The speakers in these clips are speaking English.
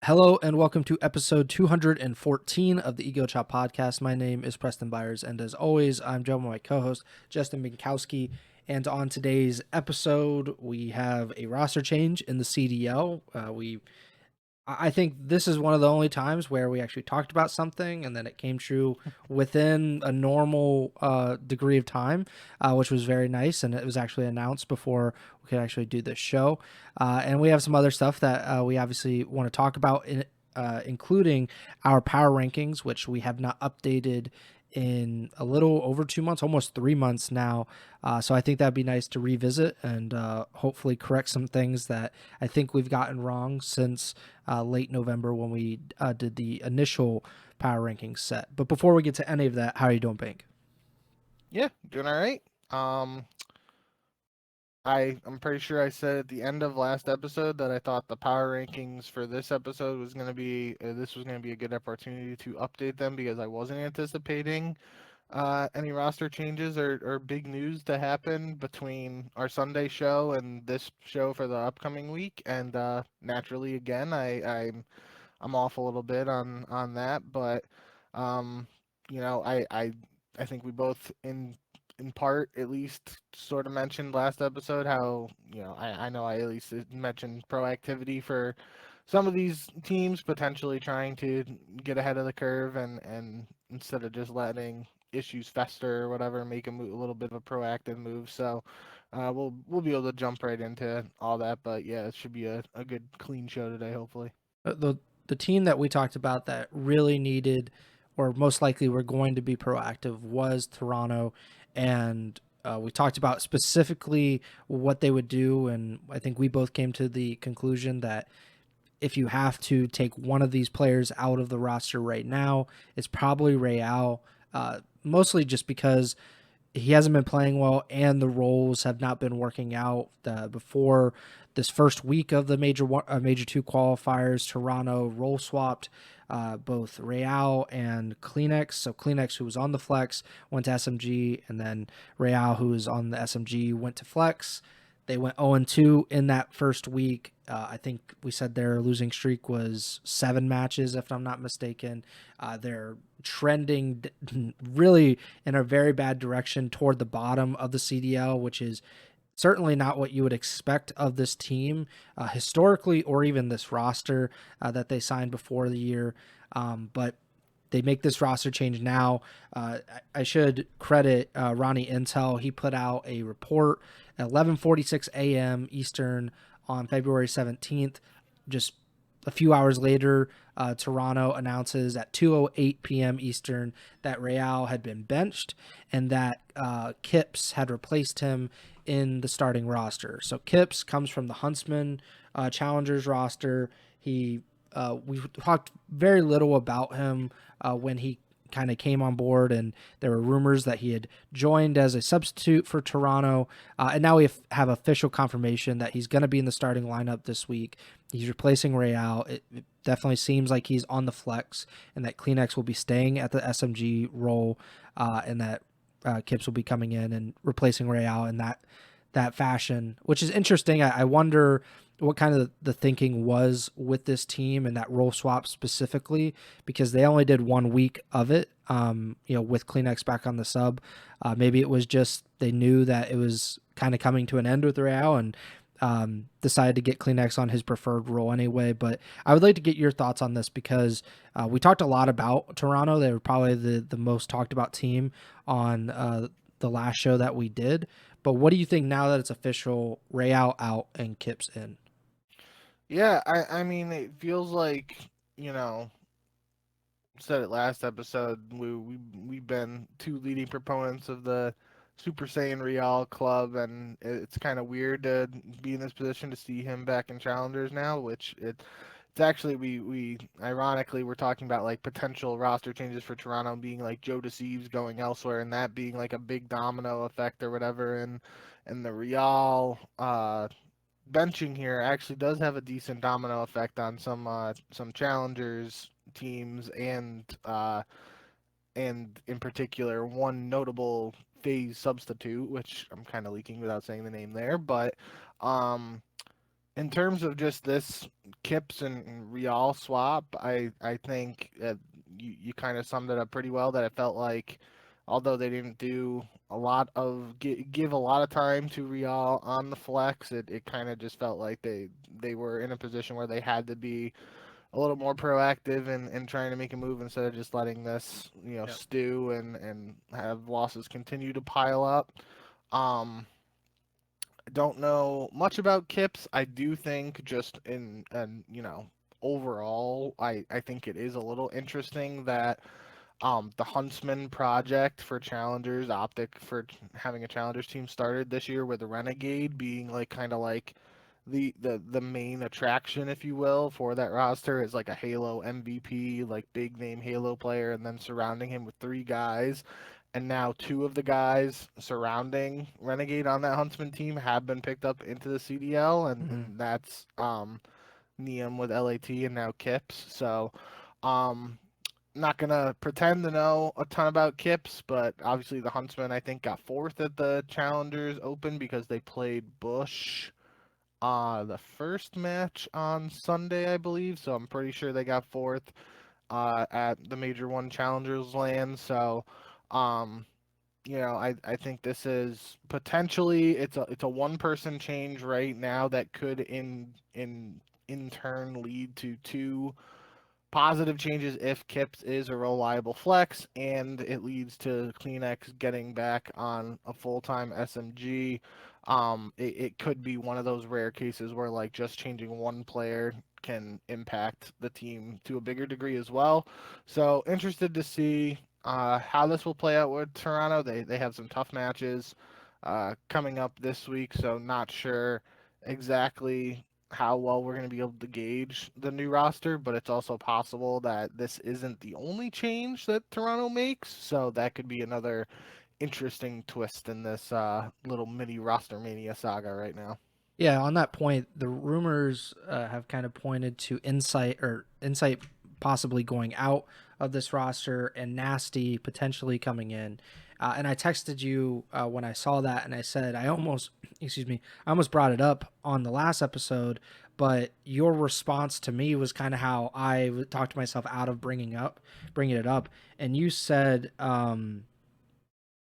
Hello and welcome to episode 214 of the Ego Chall Podcast. My name is Preston Byers, and as always, I'm joined by my co-host, Justin Binkowski. And on today's episode, we have a roster change in the CDL. I think this is one of the only times where we actually talked about something and then it came true within a normal degree of time, which was very nice. And it was actually announced before we could actually do this show. And we have some other stuff that we obviously want to talk about, including our power rankings, which we have not updated in a little over 2 months, almost 3 months now. So I think that'd be nice to revisit and hopefully correct some things that I think we've gotten wrong since late November when we did the initial power rankings set. But before we get to any of that, how are you doing, Bank? Yeah, doing all right. I'm pretty sure I said at the end of last episode that I thought the power rankings for this episode was going to be a good opportunity to update them because I wasn't anticipating any roster changes or big news to happen between our Sunday show and this show for the upcoming week. And naturally, again, I'm off a little bit on that, but um, I think we both in part at least sort of mentioned last episode how I know I at least mentioned proactivity for some of these teams potentially trying to get ahead of the curve and instead of just letting issues fester or whatever, make a little bit of a proactive move. So we'll be able to jump right into all that, but yeah, it should be a good clean show today, hopefully. The team that we talked about that really needed, or most likely were going to be proactive, was Toronto, and we talked about specifically what they would do, and I think we both came to the conclusion that if you have to take one of these players out of the roster right now, it's probably ReeaL, mostly just because he hasn't been playing well and the roles have not been working out. Before this first week of the major two qualifiers, Toronto role swapped both ReeaL and Kleenex. So Kleenex, who was on the flex, went to SMG, and then ReeaL, who was on the SMG, went to flex. They went 0-2 in that first week. I think we said their losing streak was 7 matches, if I'm not mistaken. They're trending really in a very bad direction toward the bottom of the CDL, which is certainly not what you would expect of this team historically, or even this roster that they signed before the year. But they make this roster change now. I should credit Ronnie Intel. He put out a report at 11:46 a.m. Eastern on February 17th. Just a few hours later, Toronto announces at 2:08 p.m. Eastern that ReeaL had been benched and that Kipps had replaced him in the starting roster. So Kipps comes from the Huntsman Challengers roster. We talked very little about him when he kind of came on board, and there were rumors that he had joined as a substitute for Toronto. And now we have official confirmation that he's going to be in the starting lineup this week. He's replacing ReeaL. It definitely seems like he's on the flex, and that Kleenex will be staying at the SMG role, and that Kipps will be coming in and replacing ReeaL in that fashion, which is interesting. I wonder what kind of the thinking was with this team and that role swap specifically, because they only did 1 week of it, with Kleenex back on the sub. Maybe it was just they knew that it was kind of coming to an end with ReeaL and decided to get Kleenex on his preferred role anyway. But I would like to get your thoughts on this because we talked a lot about Toronto. They were probably the most talked about team on the last show that we did. But what do you think now that it's official, ReeaL out and Kipps in? Yeah, I mean, it feels like, you know, said it last episode, we've been two leading proponents of the Super Saiyan Real Club, and it's kind of weird to be in this position to see him back in Challengers now, which it's actually we ironically we're talking about like potential roster changes for Toronto being like Joe Deceives going elsewhere and that being like a big domino effect or whatever, and the Real benching here actually does have a decent domino effect on some challengers teams and in particular one notable FaZe substitute, which I'm kind of leaking without saying the name there, but um In terms of just this Kips and ReeaL swap, I think you kind of summed it up pretty well. That it felt like, although they didn't do a lot of give a lot of time to ReeaL on the flex, it kind of just felt like they were in a position where they had to be a little more proactive in trying to make a move instead of just letting this Yep. stew and have losses continue to pile up. Um, don't know much about Kips. I do think just in and overall, I think it is a little interesting that the Huntsman project for challengers, Optic for having a challengers team started this year with the Renegade being like kind of like the main attraction, if you will, for that roster is like a Halo MVP, like big name Halo player, and then surrounding him with three guys. And now two of the guys surrounding Renegade on that Huntsman team have been picked up into the CDL, Hmm. and that's Neum with LAT and now Kips. So um not gonna pretend to know a ton about Kips, but obviously the Huntsman I think got fourth at the Challengers Open because they played Bush the first match on Sunday, I believe. So I'm pretty sure they got fourth at the Major One Challengers Land. So um I think this is potentially it's a one person change right now that could in turn lead to two positive changes if Kips is a reliable flex, and it leads to Kleenex getting back on a full-time SMG. It could be one of those rare cases where like just changing one player can impact the team to a bigger degree as well. So interested to see how this will play out with Toronto. They have some tough matches coming up this week, so not sure exactly how well we're going to be able to gauge the new roster, but it's also possible that this isn't the only change that Toronto makes, so that could be another interesting twist in this little mini roster mania saga right now. Yeah, on that point, the rumors have kind of pointed to Insight possibly going out of this roster and Nasty potentially coming in. And I texted you when I saw that, and I said I almost, excuse me, I almost brought it up on the last episode, but your response to me was kind of how I talked myself out of bringing it up, and you said.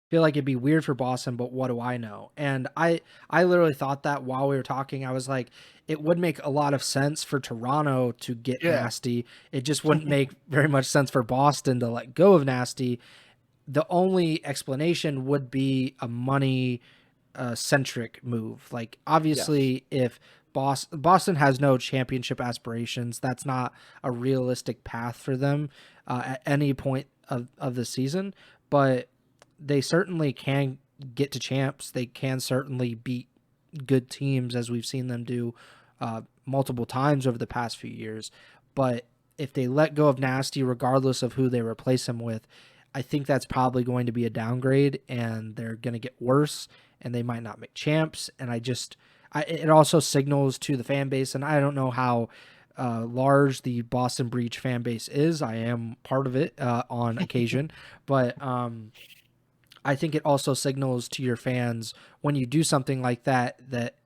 Feel like it'd be weird for Boston, but what do I know? And I literally thought that while we were talking, I was like, it would make a lot of sense for Toronto to get Yeah. Nasty. It just wouldn't make very much sense for Boston to let go of Nasty. The only explanation would be a money centric move. Like Yes. obviously, if Boston has no championship aspirations, that's not a realistic path for them at any point of the season. But they certainly can get to champs. They can certainly beat good teams as we've seen them do multiple times over the past few years. But if they let go of Nasty, regardless of who they replace him with, I think that's probably going to be a downgrade, and they're going to get worse, and they might not make champs. And it also signals to the fan base, and I don't know how large the Boston Breach fan base is. I am part of it on occasion, but I think it also signals to your fans when you do something like that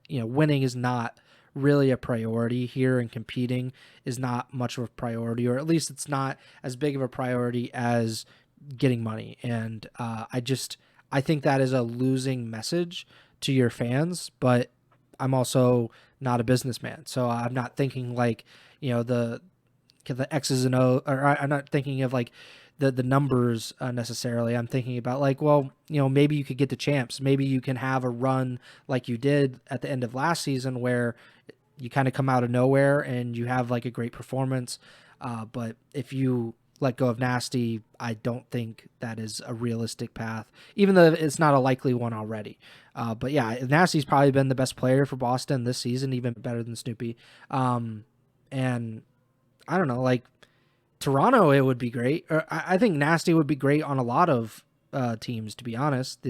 winning is not really a priority here, and competing is not much of a priority, or at least it's not as big of a priority as getting money. And I think that is a losing message to your fans. But I'm also not a businessman, so I'm not thinking like the X's and O, or I'm not thinking of like the numbers necessarily. I'm thinking about like, well, maybe you could get the champs. Maybe you can have a run like you did at the end of last season where you kind of come out of nowhere and you have like a great performance. But if you let go of Nasty, I don't think that is a realistic path, even though it's not a likely one already. But yeah, Nasty's probably been the best player for Boston this season, even better than Snoopy. And I don't know, like Toronto, it would be great. Or I think Nasty would be great on a lot of teams, to be honest.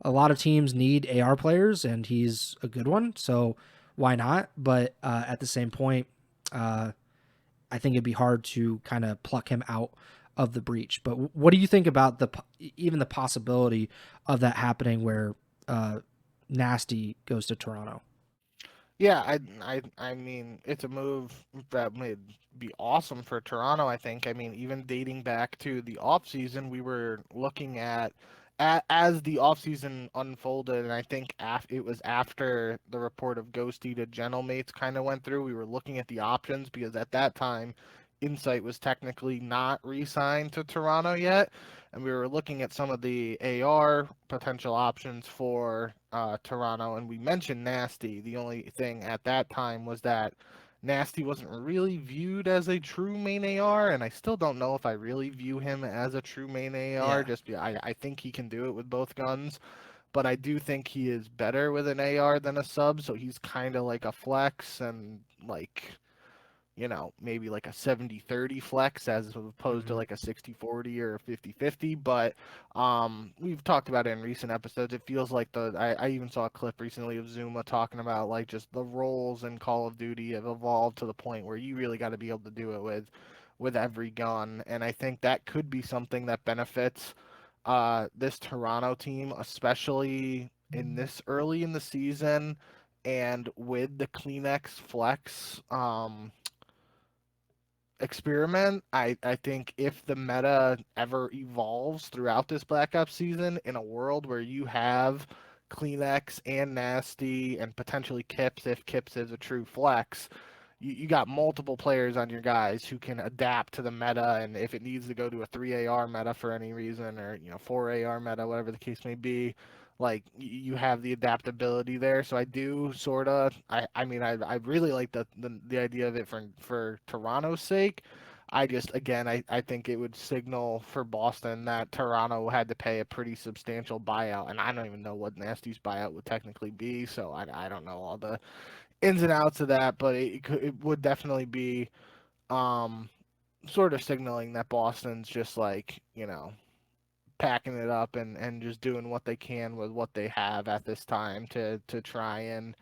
A lot of teams need AR players, and he's a good one, so why not? But at the same point, uh, I think it'd be hard to kind of pluck him out of the breach. But what do you think about even the possibility of that happening, where Nasty goes to Toronto? Yeah, I mean, it's a move that would be awesome for Toronto, I think. I mean, even dating back to the offseason, we were looking at as the offseason unfolded, and I think it was after the report of Ghosty to Gentlemates kind of went through, we were looking at the options because at that time, Insight was technically not re-signed to Toronto yet, and we were looking at some of the AR potential options for Toronto, and we mentioned Nasty. The only thing at that time was that Nasty wasn't really viewed as a true main AR, and I still don't know if I really view him as a true main AR. Yeah. Just I think he can do it with both guns, but I do think he is better with an AR than a sub, so he's kind of like a flex and like maybe like a 70-30 flex as opposed to Hmm. like a 60-40 or a 50-50. But we've talked about it in recent episodes. It feels like I even saw a clip recently of Zuma talking about like just the roles in Call of Duty have evolved to the point where you really got to be able to do it with every gun. And I think that could be something that benefits this Toronto team, especially in this early in the season and with the Kleenex Flex experiment. I think if the meta ever evolves throughout this Black Ops season in a world where you have Kleenex and Nasty and potentially Kips if Kips is a true flex, you got multiple players on your guys who can adapt to the meta, and if it needs to go to a 3 AR meta for any reason, or 4 AR meta, whatever the case may be, like you have the adaptability there. So I do sort of I mean I really like the idea of it for Toronto's sake. I just again I think it would signal for Boston that Toronto had to pay a pretty substantial buyout, and I don't even know what Nasty's buyout would technically be, so I don't know all the ins and outs of that, but it would definitely be um sort of signaling that Boston's just like packing it up and just doing what they can with what they have at this time to try and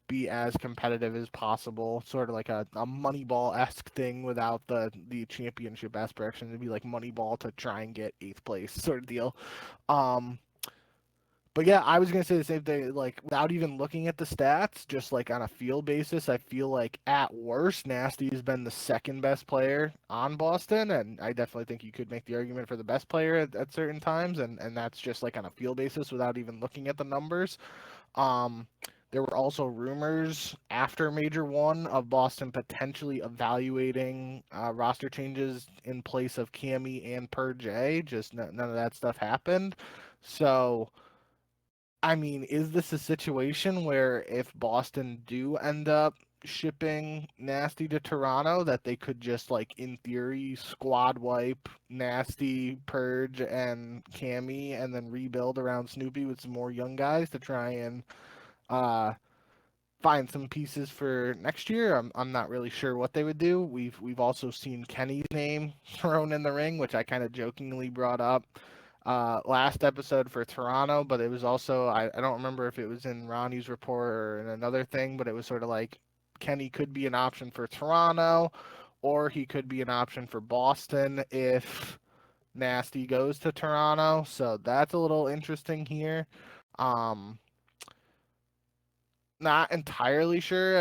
be as competitive as possible, sort of like a Moneyball-esque thing without the championship aspiration. It'd be like Moneyball to try and get eighth place sort of deal. Um, but yeah, I was gonna say the same thing. Like without even looking at the stats, just like on a field basis, I feel like at worst, Nasty has been the second best player on Boston, and I definitely think you could make the argument for the best player at certain times, and that's just like on a field basis without even looking at the numbers. Um, there were also rumors after Major One of Boston potentially evaluating roster changes in place of Cammy and Per J. Just none of that stuff happened. So I mean, is this a situation where if Boston do end up shipping Nasty to Toronto, that they could just like in theory squad wipe Nasty, Purge, and Cammy, and then rebuild around Snoopy with some more young guys to try and uh find some pieces for next year. I'm not really sure what they would do. We've also seen Kenny's name thrown in the ring, which I kind of jokingly brought up last episode for Toronto, but it was also I don't remember if it was in Ronnie's report or in another thing, but it was sort of like Kenny could be an option for Toronto, or he could be an option for Boston if Nasty goes to Toronto. So that's a little interesting here. Um, Not entirely sure.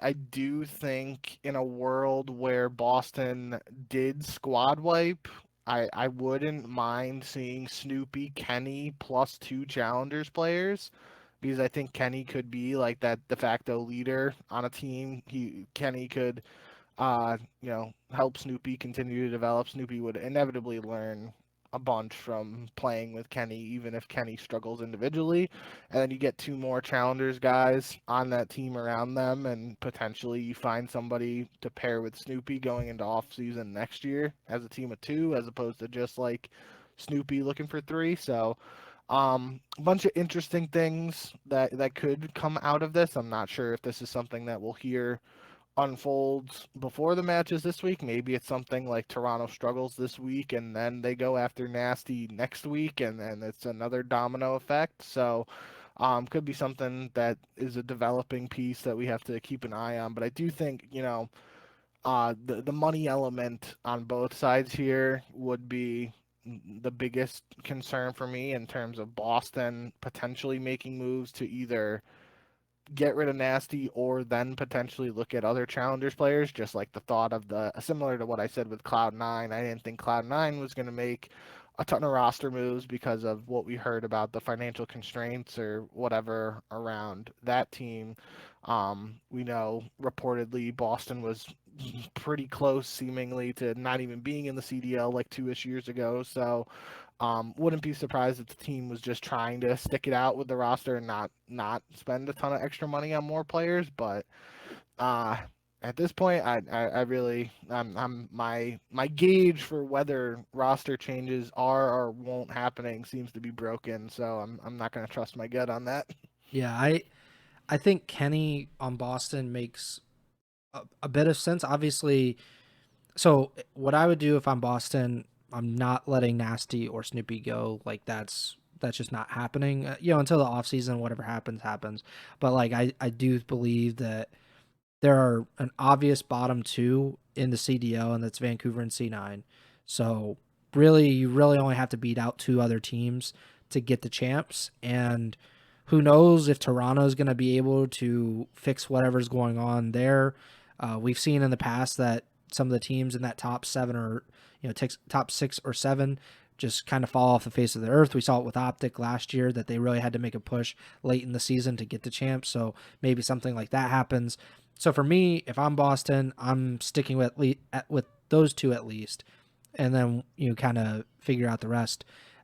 I do think in a world where Boston did squad wipe, I wouldn't mind seeing Snoopy, Kenny plus two challengers players because I think Kenny could be like that de facto leader on a team. Kenny could help Snoopy continue to develop. Snoopy would inevitably learn a bunch from playing with Kenny, even if Kenny struggles individually. And then you get two more challengers guys on that team around them, and potentially you find somebody to pair with Snoopy going into off season next year as a team of two, as opposed to just like Snoopy looking for three. So a bunch of interesting things that could come out of this. I'm not sure if this is something that we'll hear unfolds before the matches this week. Maybe it's something like Toronto struggles this week and then they go after Nasty next week and then it's another domino effect. So could be something that is a developing piece that we have to keep an eye on. But I do think, the money element on both sides here would be the biggest concern for me in terms of Boston potentially making moves to either get rid of Nasty or then potentially look at other challengers players. Just like the thought of the similar to what I said with Cloud9. I didn't think Cloud9 was going to make a ton of roster moves because of what we heard about the financial constraints or whatever around that team. We know reportedly Boston was pretty close, seemingly, to not even being in the CDL like 2-ish years ago. So wouldn't be surprised if the team was just trying to stick it out with the roster and not spend a ton of extra money on more players. But uh, at this point, I really I'm my gauge for whether roster changes are or won't happening seems to be broken. So I'm not gonna trust my gut on that. Yeah, I think Kenny on Boston makes a bit of sense. Obviously, so what I would do if I'm Boston, I'm not letting Nasty or Snoopy go. Like that's just not happening. Until the offseason, whatever happens, happens. But like I do believe that there are an obvious bottom two in the CDL, and that's Vancouver and C9. So really, you really only have to beat out two other teams to get the champs. And who knows if Toronto is going to be able to fix whatever's going on there. We've seen in the past that some of the teams in that top seven or top 6 or 7 just kind of fall off the face of the earth. We saw it with Optic last year that they really had to make a push late in the season to get the champs. So maybe something like that happens. So for me, if I'm Boston, I'm sticking with those two at least, and then kind of figure out the rest.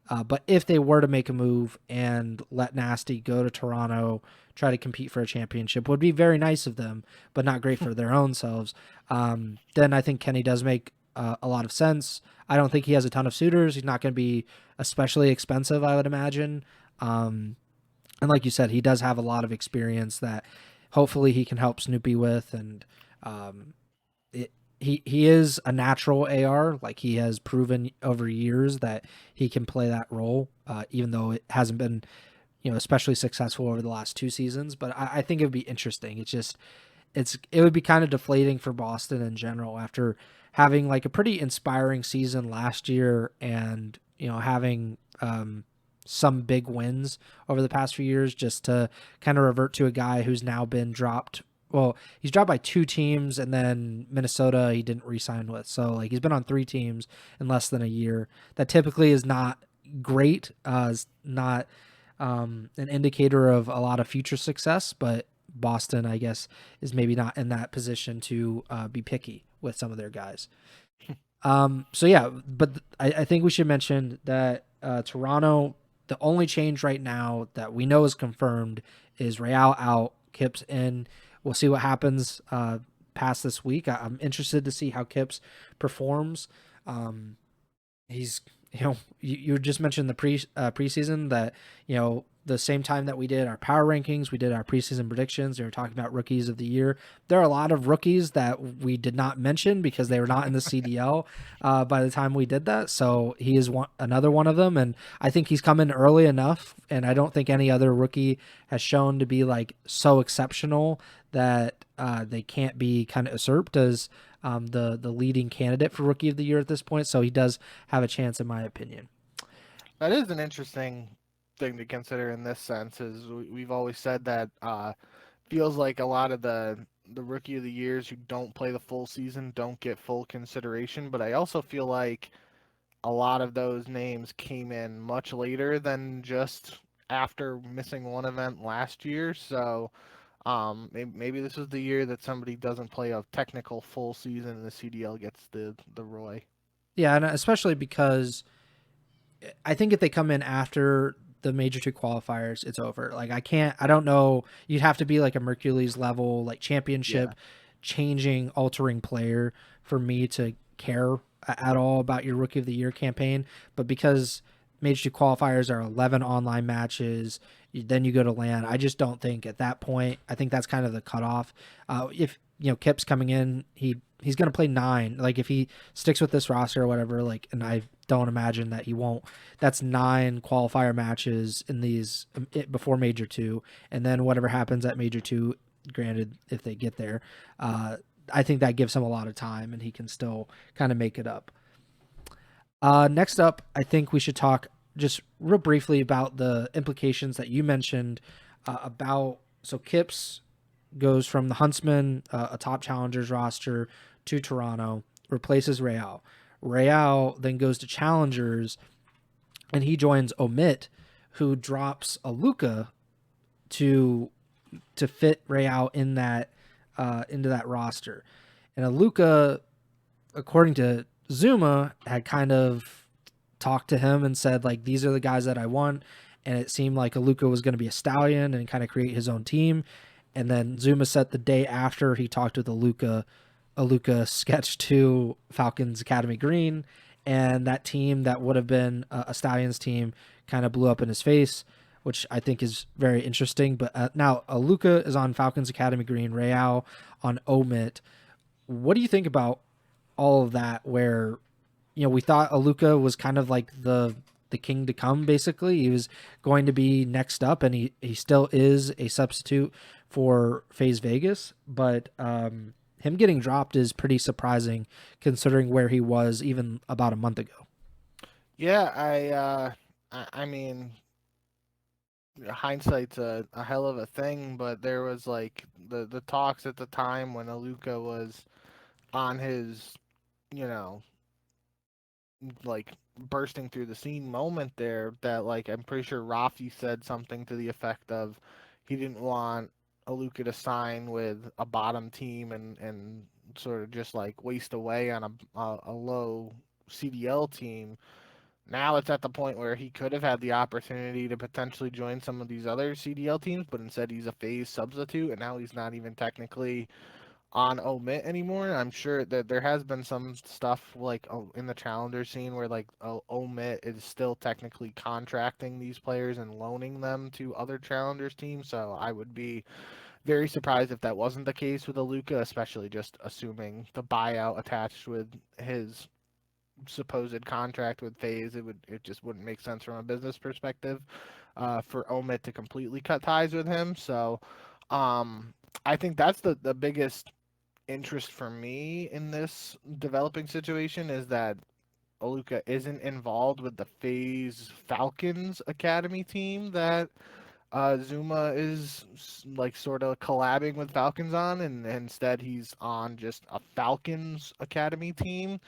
But if they were to make a move and let Nasty go to Toronto, try to compete for a championship, would be very nice of them, but not great for their own selves. Then I think Kenny does make a lot of sense. I don't think he has a ton of suitors. He's not going to be especially expensive, I would imagine. And like you said, he does have a lot of experience that hopefully he can help Snoopy with. And he is a natural AR. Like he has proven over years that he can play that role, even though it hasn't been especially successful over the last 2 seasons. But I think it would be interesting. It would be kind of deflating for Boston in general after having like a pretty inspiring season last year and having some big wins over the past few years, just to kind of revert to a guy who's now been dropped. Well, he's dropped by 2 teams, and then Minnesota he didn't re-sign with. So like he's been on 3 teams in less than a year. That typically is not great. Is not an indicator of a lot of future success, but Boston, I guess, is maybe not in that position to be picky with some of their guys. So yeah, but I think we should mention that Toronto, the only change right now that we know is confirmed is ReeaL out, Kip's in. We'll see what happens past this week. I'm interested to see how Kip's performs. He's you just mentioned the preseason that the same time that we did our power rankings, we did our preseason predictions. We were talking about rookies of the year. There are a lot of rookies that we did not mention because they were not in the CDL by the time we did that. So he is another one of them, and I think he's come in early enough. And I don't think any other rookie has shown to be like so exceptional that they can't be kind of usurped as the leading candidate for rookie of the year at this point. So he does have a chance, in my opinion. That is an interesting thing to consider in this sense. Is we've always said that feels like a lot of the rookie of the years who don't play the full season don't get full consideration. But I also feel like a lot of those names came in much later than just after missing one event last year. So maybe this is the year that somebody doesn't play a technical full season and the CDL gets the Roy. Yeah, and especially because I think if they come in after the major 2 qualifiers, it's over. Like I don't know. You'd have to be like a Mercules level, like championship changing, altering player for me to care at all about your rookie of the year campaign. But because major 2 qualifiers are 11 online matches, then you go to LAN. I just don't think at that point, I think that's kind of the cutoff. If Kip's coming in, he's going to play 9. Like if he sticks with this roster or whatever, like, and I don't imagine that he won't, that's 9 qualifier matches in these before major 2. And then whatever happens at major 2, granted, if they get there, I think that gives him a lot of time and he can still kind of make it up. Next up, I think we should talk just real briefly about the implications that you mentioned about So Kips goes from the Huntsman, a top challengers roster, to Toronto, replaces ReeaL. ReeaL then goes to challengers, and he joins Omit, who drops a Luca to fit ReeaL in that into that roster. And Aluka, according to Zuma, had kind of talked to him and said, like, these are the guys that I want. And it seemed like Aluka was going to be a stallion and kind of create his own team. And then Zuma said the day after he talked with Aluka sketched to Falcons Academy Green. And that team that would have been a Stallions team kind of blew up in his face, which I think is very interesting. But now Aluka is on Falcons Academy Green, ReeaL on Omit. What do you think about all of that? Where we thought Aluka was kind of like the king to come. Basically, he was going to be next up, and he still is a substitute for FaZe Vegas. But him getting dropped is pretty surprising considering where he was even about a month ago. Yeah, I mean, hindsight's a hell of a thing, but there was like the talks at the time when Aluka was on his, you know, like bursting through the scene moment there, that like I'm pretty sure Rafi said something to the effect of he didn't want Aluka to sign with a bottom team and sort of just like waste away on a low CDL team. Now it's at the point where he could have had the opportunity to potentially join some of these other CDL teams, but instead he's a FaZe substitute, and now he's not even technically on Omit anymore. I'm sure that there has been some stuff like in the challenger scene where like Omit is still technically contracting these players and loaning them to other challengers teams. So I would be very surprised if that wasn't the case with Aluka, especially just assuming the buyout attached with his supposed contract with FaZe. It just wouldn't make sense from a business perspective for Omit to completely cut ties with him. So I think that's the biggest interest for me in this developing situation, is that Aluka isn't involved with the FaZe Falcons Academy team that Zuma is like sort of collabing with Falcons on, and instead he's on just a Falcons Academy team.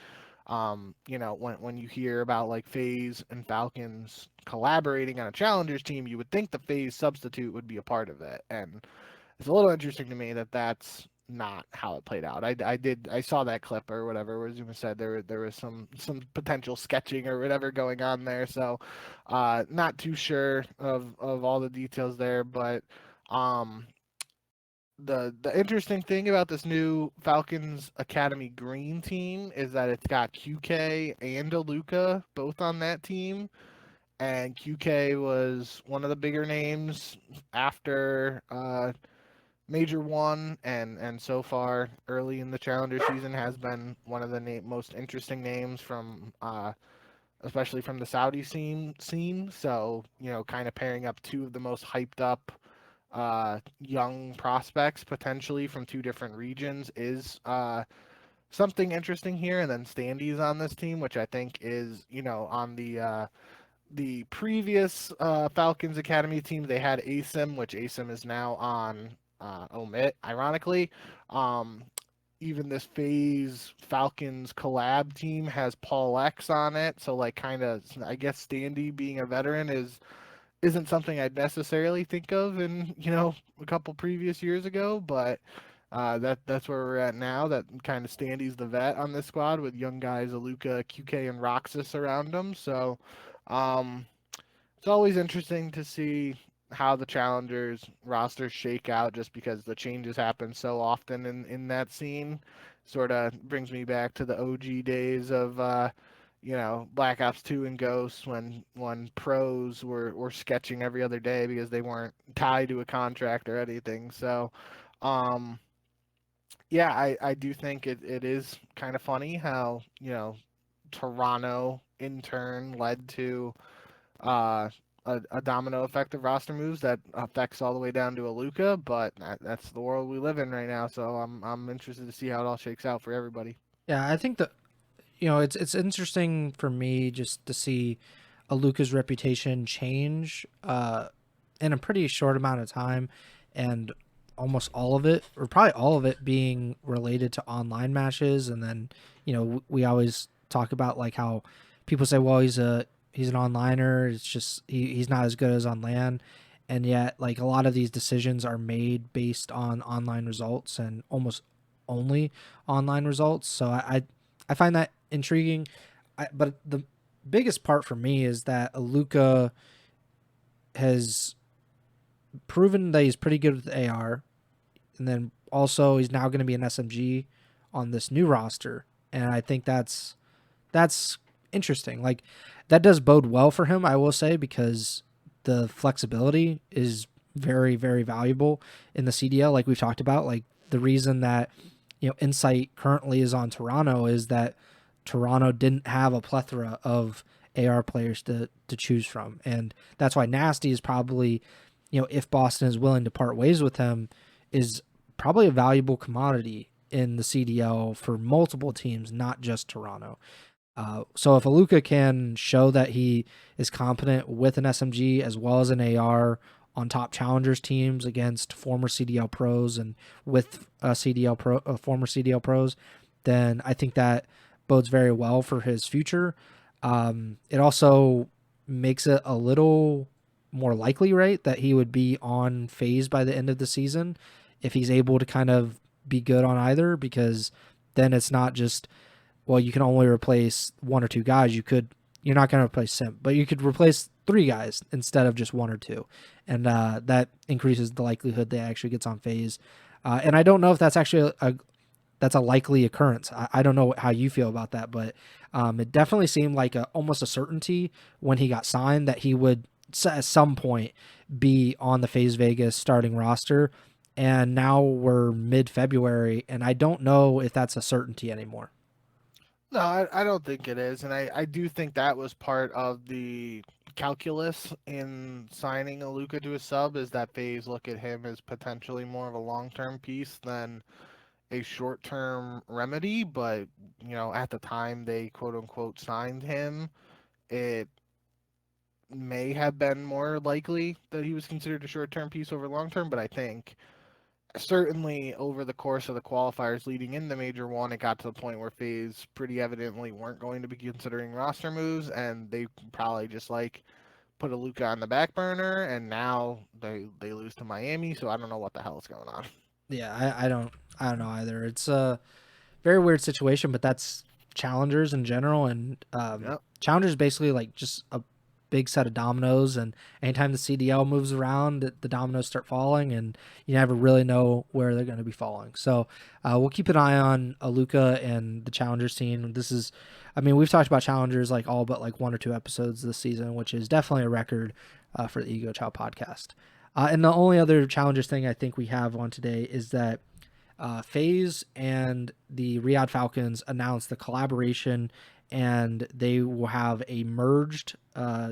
When you hear about like FaZe and Falcons collaborating on a challengers team, you would think the FaZe substitute would be a part of it, and it's a little interesting to me that that's not how it played out. I saw that clip or whatever where Zuma said there was some potential sketching or whatever going on there. So not too sure of all the details there, but um the interesting thing about this new Falcons Academy Green team is that it's got QK and Aluka both on that team. And QK was one of the bigger names after Major One, and so far early in the Challenger season has been one of the most interesting names from, especially from the Saudi scene. So kind of pairing up two of the most hyped up young prospects potentially from two different regions is something interesting here. And then Standy's on this team, which I think is on the previous Falcons Academy team. They had ASIM, which ASIM is now on Omit, ironically. Um, Even this FaZe Falcons collab team has Paul X on it. So like kind of I guess Standy being a veteran isn't something I'd necessarily think of in a couple previous years ago, but that's where we're at now. That kind of Standy's the vet on this squad with young guys Aluka, QK, and Roxas around him. So um, it's always interesting to see how the challengers rosters shake out, just because the changes happen so often in that scene. Sort of brings me back to the OG days of Black Ops 2 and Ghosts, when pros were sketching every other day because they weren't tied to a contract or anything. So um yeah, I do think it is kind of funny how Toronto in turn led to uh, a domino effect of roster moves that affects all the way down to Aluka, but that's the world we live in right now. So I'm interested to see how it all shakes out for everybody. Yeah, I think that it's interesting for me just to see Aluka's reputation change in a pretty short amount of time. and almost all of it, or probably all of it, being related to online matches. And then, we always talk about like how people say, well, he's an onliner. It's just he's not as good as on LAN. And yet, like, a lot of these decisions are made based on online results and almost only online results. So I find that intriguing. But the biggest part for me is that Aluka has proven that he's pretty good with AR, and then also he's now going to be an SMG on this new roster, and I think that's interesting. Like, that does bode well for him, I will say, because the flexibility is very, very valuable in the CDL. Like we've talked about, like the reason that Insight currently is on Toronto is that Toronto didn't have a plethora of AR players to choose from, and that's why Nastie is probably, if Boston is willing to part ways with him, is probably a valuable commodity in the CDL for multiple teams, not just Toronto. So if Aluka can show that he is competent with an SMG as well as an AR on top challengers teams against former CDL pros and with former CDL pros, then I think that bodes very well for his future. It also makes it a little more likely, right, that he would be on FaZe by the end of the season if he's able to kind of be good on either, because then it's not just, well, you can only replace one or two guys. You're not going to replace Simp, but you could replace three guys instead of just one or two, and that increases the likelihood that actually gets on FaZe. And I don't know if that's actually that's a likely occurrence. I don't know how you feel about that, but it definitely seemed like almost a certainty when he got signed that he would at some point be on the FaZe Vegas starting roster. And now we're mid-February, and I don't know if that's a certainty anymore. No, I don't think it is, and I do think that was part of the calculus in signing a Luca to a sub, is that FaZe look at him as potentially more of a long-term piece than a short-term remedy. But at the time they quote unquote signed him, it may have been more likely that he was considered a short-term piece over long-term. But I think certainly over the course of the qualifiers leading into Major One, it got to the point where FaZe pretty evidently weren't going to be considering roster moves, and they probably just like put a Luca on the back burner, and now they lose to Miami, so I don't know what the hell is going on. Yeah, I don't know either. It's a very weird situation, but that's challengers in general, and Yep. challengers basically like just a big set of dominoes, and anytime the CDL moves around, the dominoes start falling, and you never really know where they're going to be falling. So we'll keep an eye on Aluka and the challengers team. We've talked about challengers like all but like one or two episodes this season, which is definitely a record for the Ego Chall podcast. And the only other challengers thing I think we have on today is that FaZe and the ReeaL Falcons announced the collaboration, and they will have a merged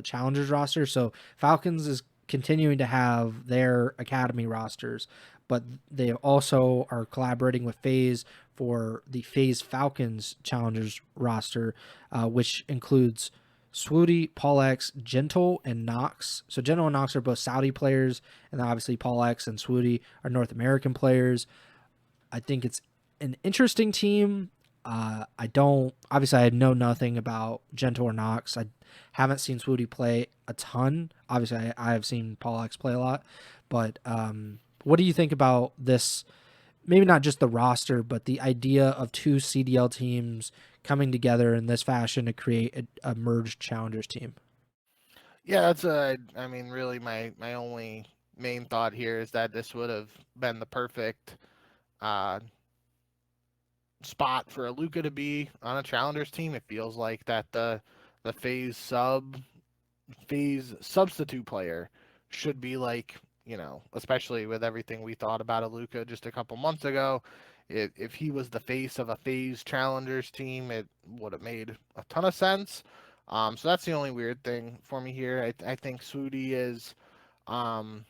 challengers roster. So Falcons is continuing to have their academy rosters, but they also are collaborating with FaZe for the FaZe Falcons challengers roster, which includes Swooty, Paul X, Gentle, and Knox. So Gentle and Knox are both Saudi players, and then obviously Paul X and Swooty are North American players. I think it's an interesting team. I know nothing about Gentle or Knox. I haven't seen Swooty play a ton. Obviously, I have seen Paul X play a lot. But what do you think about this? Maybe not just the roster, but the idea of two CDL teams coming together in this fashion to create a merged challengers team. Yeah, I mean, really, my only main thought here is that this would have been the perfect uh, spot for a Luca to be on a challengers team. It feels like that the phase substitute player should be like, especially with everything we thought about Aluka just a couple months ago. If he was the face of a phase challengers team, it would have made a ton of sense. So that's the only weird thing for me here. I think Swooty is um,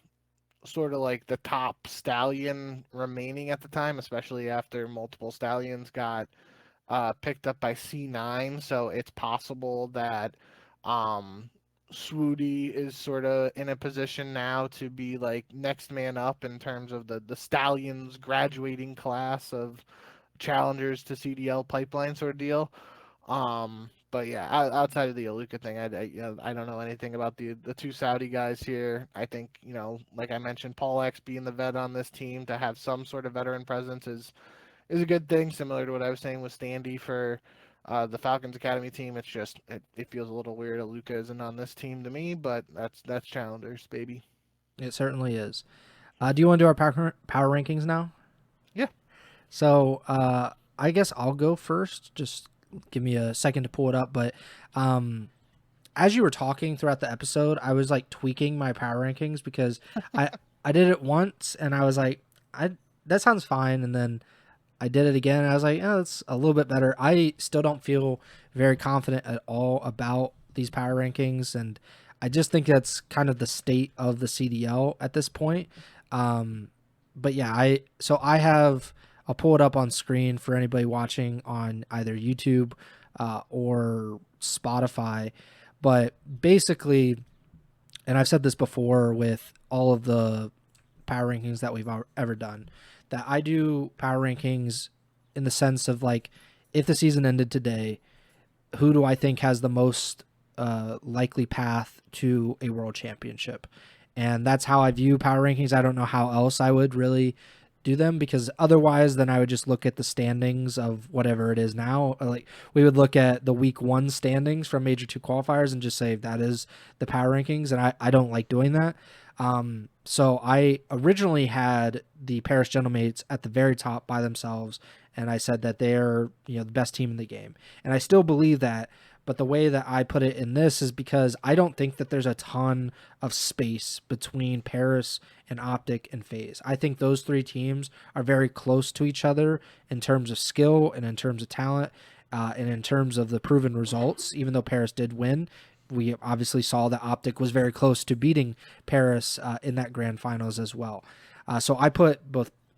sort of like the top stallion remaining at the time, especially after multiple stallions got picked up by C9. So it's possible that um, Swoody is sort of in a position now to be like next man up in terms of the Stallions graduating class of challengers to CDL pipeline sort of deal. But yeah, outside of the Aluka thing, I don't know anything about the two Saudi guys here. I think, like I mentioned, Paul X being the vet on this team to have some sort of veteran presence is a good thing. Similar to what I was saying with Standy for the Falcons Academy team. It's just it feels a little weird. Aluka isn't on this team to me, but that's challengers, baby. It certainly is. Do you want to do our power rankings now? Yeah. So I guess I'll go first. Just give me a second to pull it up. But as you were talking throughout the episode, I was like tweaking my power rankings because I did it once and I was like, that sounds fine, and then I did it again and I was like, oh, it's a little bit better. I still don't feel very confident at all about these power rankings, and I just think that's kind of the state of the CDL at this point. But yeah, I'll pull it up on screen for anybody watching on either YouTube or Spotify. But basically, and I've said this before with all of the power rankings that we've ever done, that I do power rankings in the sense of like, if the season ended today, who do I think has the most likely path to a world championship? And that's how I view power rankings. I don't know how else I would really do them, because otherwise then I would just look at the standings of whatever it is now. Like, we would look at the week 1 standings from Major 2 qualifiers and just say that is the power rankings, and I don't like doing that. So I originally had the Paris Gentlemates at the very top by themselves, and I said that they're, the best team in the game. And I still believe that, but the way that I put it in this is because I don't think that there's a ton of space between Paris and Optic and FaZe. I think those 3 teams are very close to each other in terms of skill and in terms of talent, and in terms of the proven results. Even though Paris did win, we obviously saw that Optic was very close to beating Paris in that grand finals as well. So I put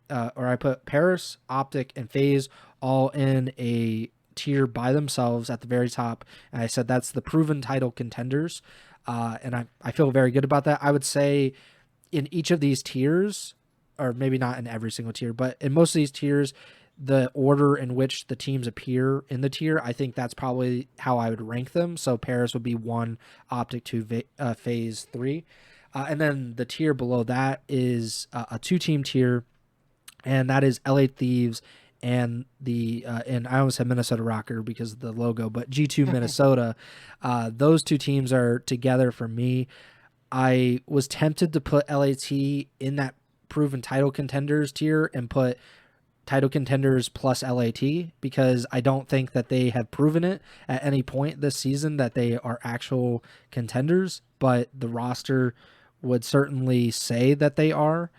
I put Paris, Optic, and FaZe all in a tier by themselves at the very top, and I said that's the proven title contenders, and I feel very good about that. I would say in each of these tiers, or maybe not in every single tier, but in most of these tiers, the order in which the teams appear in the tier, I think that's probably how I would rank them. So Paris would be 1, Optic 2, FaZe 3, and then the tier below that is a 2-team tier, and that is LA Thieves and and I almost said Minnesota Rocker because of the logo, but G2 Minnesota. Those 2 teams are together for me. I was tempted to put LAT in that proven title contenders tier and put title contenders plus LAT, because I don't think that they have proven it at any point this season that they are actual contenders, but the roster would certainly say that they are.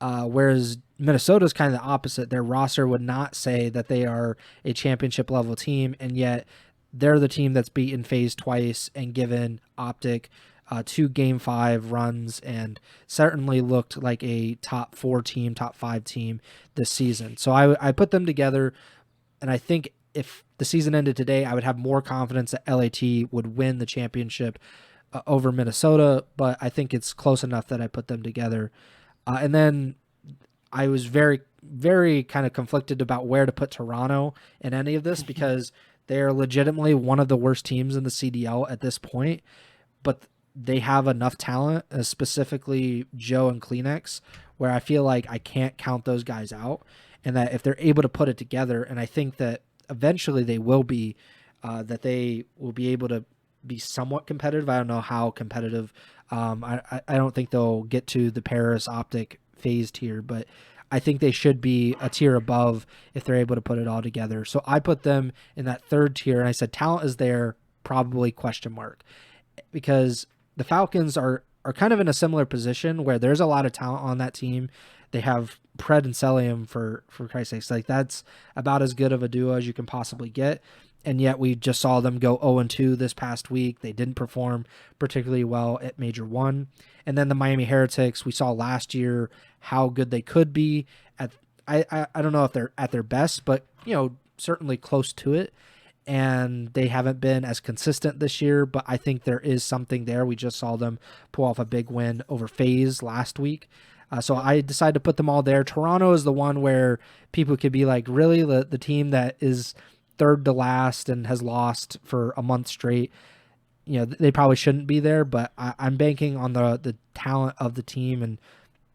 Whereas Minnesota's kind of the opposite. Their roster would not say that they are a championship level team, and yet they're the team that's beaten FaZe twice and given Optic 2 Game 5 runs, and certainly looked like a top 4 team, top 5 team this season. So I put them together, and I think if the season ended today, I would have more confidence that LAT would win the championship over Minnesota, but I think it's close enough that I put them together. And then I was very, very kind of conflicted about where to put Toronto in any of this, because they are legitimately one of the worst teams in the CDL at this point, but they have enough talent, specifically Joe and Kleenex, where I feel like I can't count those guys out, and that if they're able to put it together, and I think that eventually they will be, that they will be able to be somewhat competitive. I don't know how competitive. I don't think they'll get to the Paris Optic FaZe tier, but I think they should be a tier above if they're able to put it all together. So I put them in that 3rd tier, and I said talent is there, probably question mark, because the Falcons are kind of in a similar position where there's a lot of talent on that team. They have Pred and Celium, for Christ's sakes. Like, that's about as good of a duo as you can possibly get. And yet we just saw them go 0-2 this past week. They didn't perform particularly well at Major 1. And then the Miami Heretics, we saw last year how good they could be. I don't know if they're at their best, but certainly close to it. and they haven't been as consistent this year, but I think there is something there. We just saw them pull off a big win over FaZe last week. So I decided to put them all there. Toronto is the one where people could be like, really, the team that is third to last and has lost for a month straight. They probably shouldn't be there, but I'm banking on the talent of the team and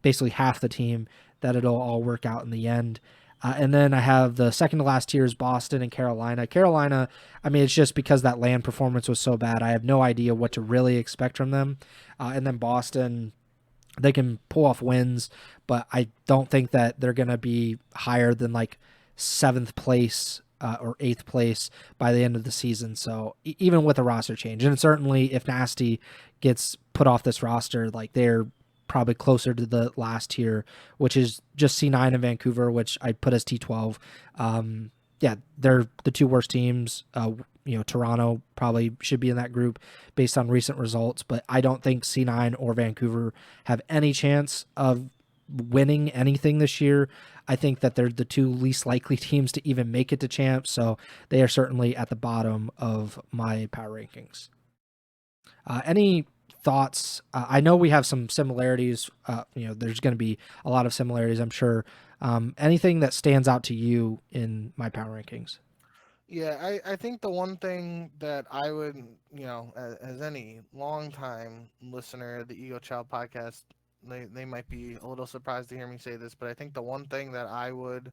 basically half the team that it'll all work out in the end. And then I have the second to last tiers, Boston and Carolina. Carolina, I mean, it's just because that LAN performance was so bad. I have no idea what to really expect from them. And then Boston, they can pull off wins, but I don't think that they're going to be higher than like 7th place or 8th place by the end of the season. So even with a roster change, and certainly if Nastie gets put off this roster, like they're probably closer to the last tier, which is just C9 and Vancouver, which I put as T12. Yeah, they're the two worst teams. Toronto probably should be in that group based on recent results, but I don't think C9 or Vancouver have any chance of winning anything this year. I think that they're the two least likely teams to even make it to champs, so they are certainly at the bottom of my power rankings. Any thoughts? I know we have some similarities. There's going to be a lot of similarities, I'm sure. Anything that stands out to you in my power rankings? Yeah, I think the one thing that I would, as any longtime listener of the Ego Chall podcast, they might be a little surprised to hear me say this, but I think the one thing that I would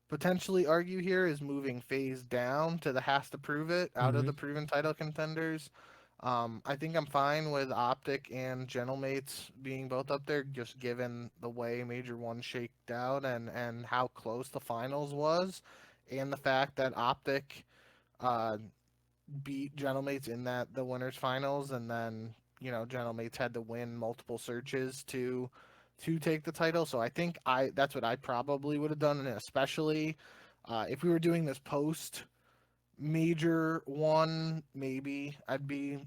potentially argue here is moving FaZe down to the has to prove it out of the proven title contenders. I think I'm fine with Optic and Gentlemates being both up there, just given the way Major One shaked out and how close the finals was, and the fact that Optic beat Gentlemates in the winners finals, and then Gentlemates had to win multiple searches to take the title. So I think that's what I probably would have done, and especially if we were doing this post Major One, maybe I'd be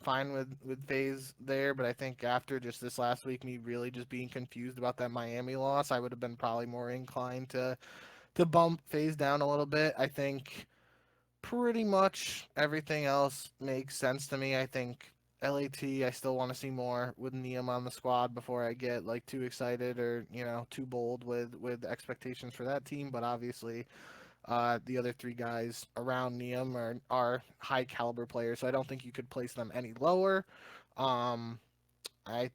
fine with FaZe there. But I think after just this last week, me really just being confused about that Miami loss, I would have been probably more inclined to bump FaZe down a little bit. I think pretty much everything else makes sense to me. I think LAT, I still want to see more with Neum on the squad before I get like too excited or too bold with expectations for that team. But obviously, the other three guys around Neum are high caliber players, so I don't think you could place them any lower. I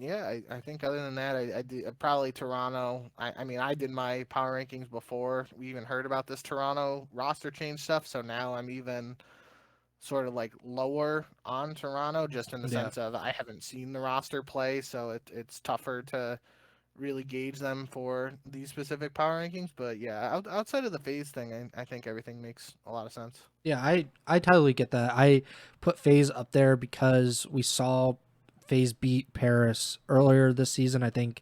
I think other than that, I did probably Toronto. I mean, I did my power rankings before we even heard about this Toronto roster change stuff, so now I'm even sort of like lower on Toronto, just in the Yeah. sense of I haven't seen the roster play, so it's tougher to really gauge them for these specific power rankings. But yeah, outside of the FaZe thing, I think everything makes a lot of sense. Yeah, I totally get that. I put FaZe up there because we saw FaZe beat Paris earlier this season. I think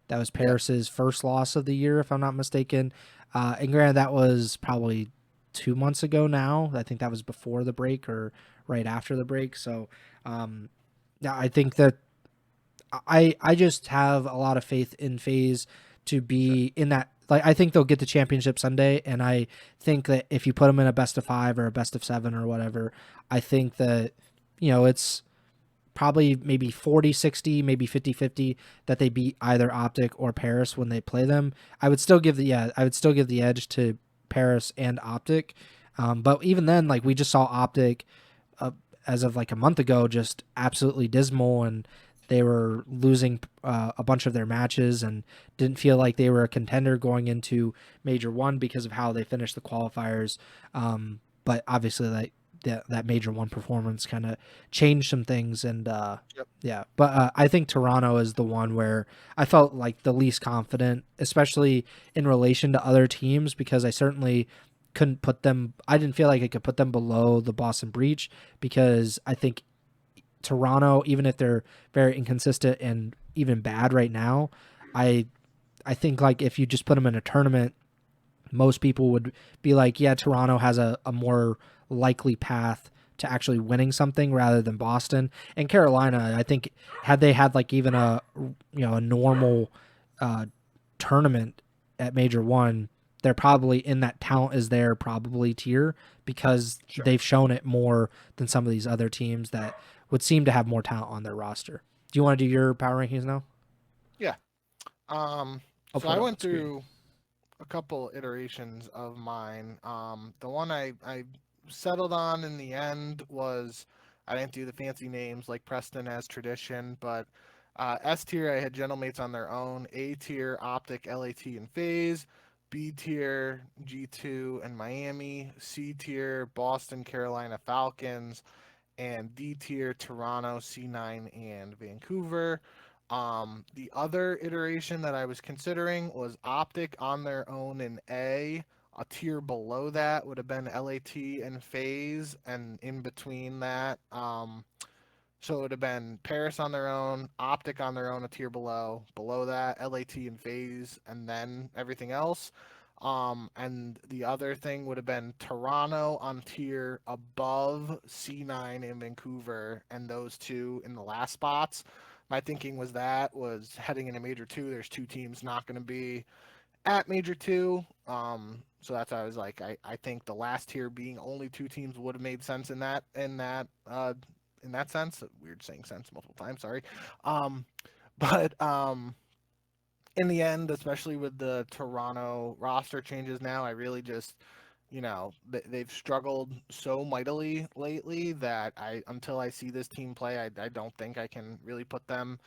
that was Paris's first loss of the year, if I'm not mistaken. And granted, that was probably 2 months ago now. I think that was before the break or right after the break. So, yeah, I think that I just have a lot of faith in FaZe to be in that. Like, I think they'll get the championship Sunday, and I think that if you put them in a best of 5 or a best of 7 or whatever, I think that it's probably maybe 40-60, maybe 50-50 that they beat either Optic or Paris when they play them. I would still give the edge to Paris and Optic. But even then, like, we just saw Optic as of like a month ago just absolutely dismal, and they were losing a bunch of their matches and didn't feel like they were a contender going into Major One because of how they finished the qualifiers. But obviously, that Major One performance kind of changed some things, and yeah. But I think Toronto is the one where I felt like the least confident, especially in relation to other teams, because I certainly couldn't put them. I didn't feel like I could put them below the Boston Breach, because I think Toronto, even if they're very inconsistent and even bad right now, I think like if you just put them in a tournament, most people would be like, yeah, Toronto has a more likely path to actually winning something rather than Boston. And Carolina, I think, had they had like even a normal tournament at Major One, they're probably in that talent is there probably tier because Sure. they've shown it more than some of these other teams that would seem to have more talent on their roster. Do you want to do your power rankings now? Yeah. I'll So put I it on went the screen. through a couple iterations of mine. The one I settled on in the end was I didn't do the fancy names like Preston as tradition, but S tier I had Gentlemates on their own. A tier Optic, LAT, and FaZe. B tier G2 and Miami. C tier Boston, Carolina Falcons, and D tier Toronto, C9, and Vancouver. The other iteration that I was considering was Optic on their own in A. A tier below that would have been LAT and FaZe, and in between that, so it would have been Paris on their own, Optic on their own, a tier below. Below that, LAT and FaZe, and then everything else. And the other thing would have been Toronto on tier above C9 in Vancouver, and those two in the last spots. My thinking was heading into Major Two. There's two teams not going to be at Major Two. So that's why I was like, I think the last tier being only two teams would have made sense in that sense. Weird saying sense multiple times. Sorry. Um, but in the end, especially with the Toronto roster changes now, I really just, they've struggled so mightily lately that until I see this team play, I don't think I can really put them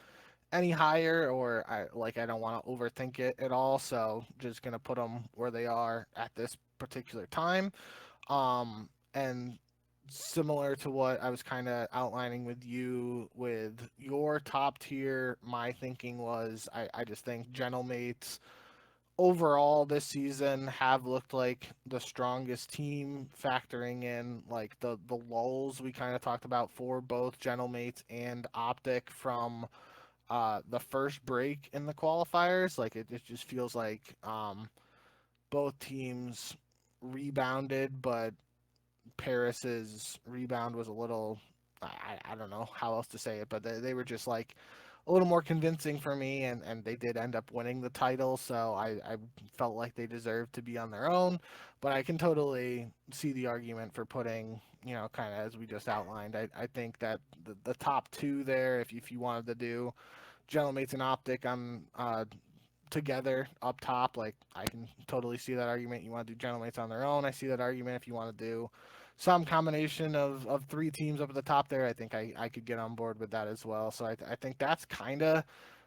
any higher, or I don't want to overthink it at all. So just gonna put them where they are at this particular time. And similar to what I was kind of outlining with you with your top tier, my thinking was I just think Gentlemates overall this season have looked like the strongest team, factoring in like the lulls we kind of talked about for both Gentlemates and Optic from the first break in the qualifiers. Like it just feels like both teams rebounded, but Paris's rebound was a little, I don't know how else to say it, but they were just like a little more convincing for me, and they did end up winning the title, so I felt like they deserved to be on their own. But I can totally see the argument for putting, kind of as we just outlined. I think that the top two there, if you wanted to do Gentlemates and Optic on together up top, like I can totally see that argument. You want to do Gentlemates on their own, I see that argument. If you want to do some combination of three teams up at the top there, I think I could get on board with that as well. So I think that's kind of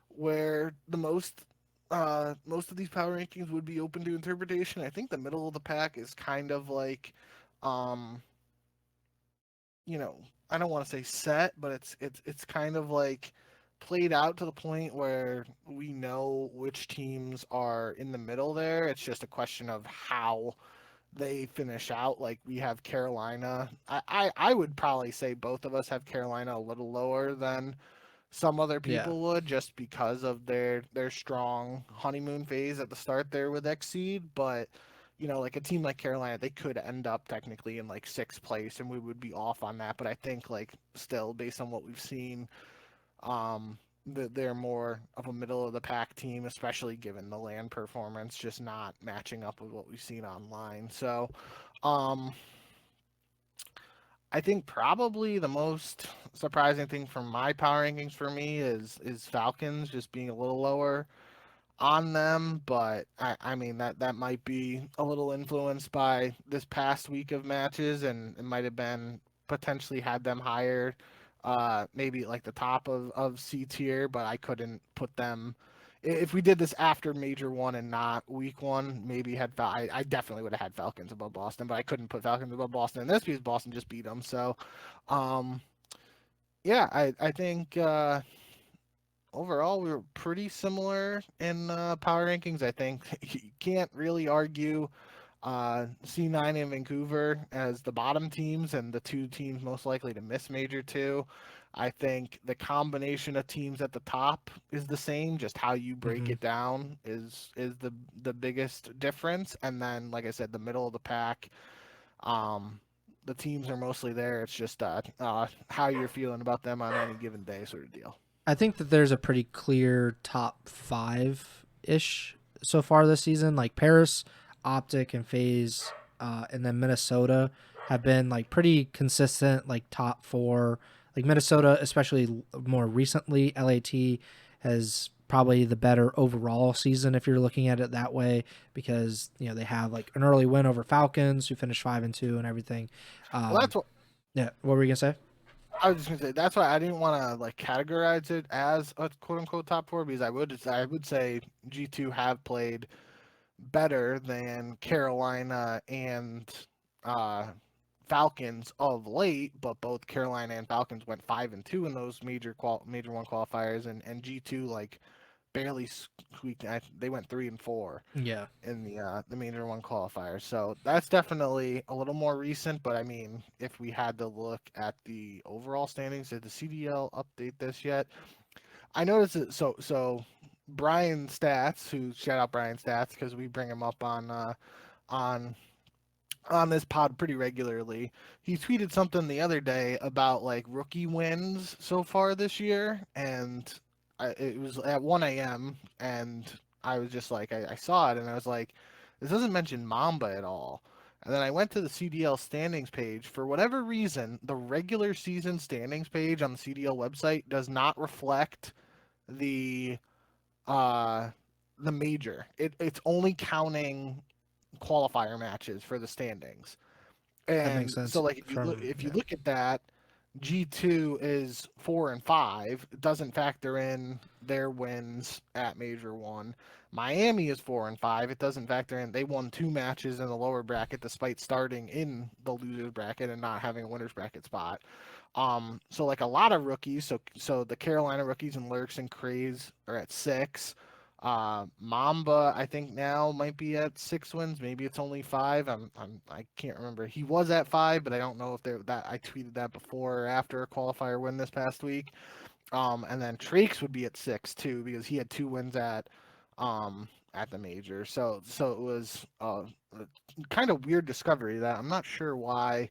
where the most of these power rankings would be open to interpretation. I think the middle of the pack is kind of like um you know, I don't want to say set, but it's kind of like played out to the point where we know which teams are in the middle there. It's just a question of how they finish out. Like we have Carolina. I would probably say both of us have Carolina a little lower than some other Yeah. people would, just because of their strong honeymoon phase at the start there with Exceed. But like a team like Carolina, they could end up technically in like sixth place, and we would be off on that. But I think like still, based on what we've seen, that they're more of a middle of the pack team, especially given the land performance just not matching up with what we've seen online. So, um, I think probably the most surprising thing from my power rankings for me is Falcons just being a little lower on them, but I mean that might be a little influenced by this past week of matches, and it might have been potentially had them higher, maybe like the top of C tier, but I couldn't put them. If we did this after Major One and not Week One, maybe I definitely would have had Falcons above Boston, but I couldn't put Falcons above Boston in this because Boston just beat them. So, um, yeah, I think overall we were pretty similar in power rankings. I think you can't really argue C9 and Vancouver as the bottom teams and the two teams most likely to miss Major Two. I think the combination of teams at the top is the same. Just how you break Mm-hmm. it down is the biggest difference. And then, like I said, the middle of the pack, um, the teams are mostly there. It's just how you're feeling about them on any given day, sort of deal. I think that there's a pretty clear top five ish so far this season. Like Paris, Optic and FaZe, and then Minnesota have been like pretty consistent, like top four. Like Minnesota, especially more recently, LAT has probably the better overall season if you're looking at it that way, because they have like an early win over Falcons, who finished 5-2 and everything. Well, that's what Yeah, what were you gonna say? I was just gonna say. That's why I didn't want to like categorize it as a quote unquote top four because I would say G2 have played better than Carolina and uh, Falcons of late, but both Carolina and Falcons went 5-2 in those major one qualifiers, and G2 like barely squeaked. They went 3-4 Yeah, in the major one qualifiers. So that's definitely a little more recent. But I mean, if we had to look at the overall standings, did the CDL update this yet? I noticed it. So Brian Stats, who shout out Brian Stats because we bring him up on on this pod pretty regularly. He tweeted something the other day about like rookie wins so far this year, and it was at 1 a.m. and I was just like, I saw it and I was like, this doesn't mention Mamba at all. And then I went to the CDL standings page. For whatever reason, the regular season standings page on the CDL website does not reflect the uh the major. It's only counting qualifier matches for the standings. that makes And so sense. like if you look at that, G2 is 4-5. It doesn't factor in their wins at Major 1. Miami is 4-5. It doesn't factor in they won 2 matches in the lower bracket despite starting in the losers bracket and not having a winners bracket spot. So like a lot of rookies, so the Carolina rookies and Lurks and Craze are at 6. Mamba, I think now might be at 6 wins. Maybe it's only 5. I can't remember. He was at 5, but I don't know if that I tweeted that before or after a qualifier win this past week. And then Trakes would be at 6 too because he had 2 wins at the major. So it was a kind of weird discovery that I'm not sure why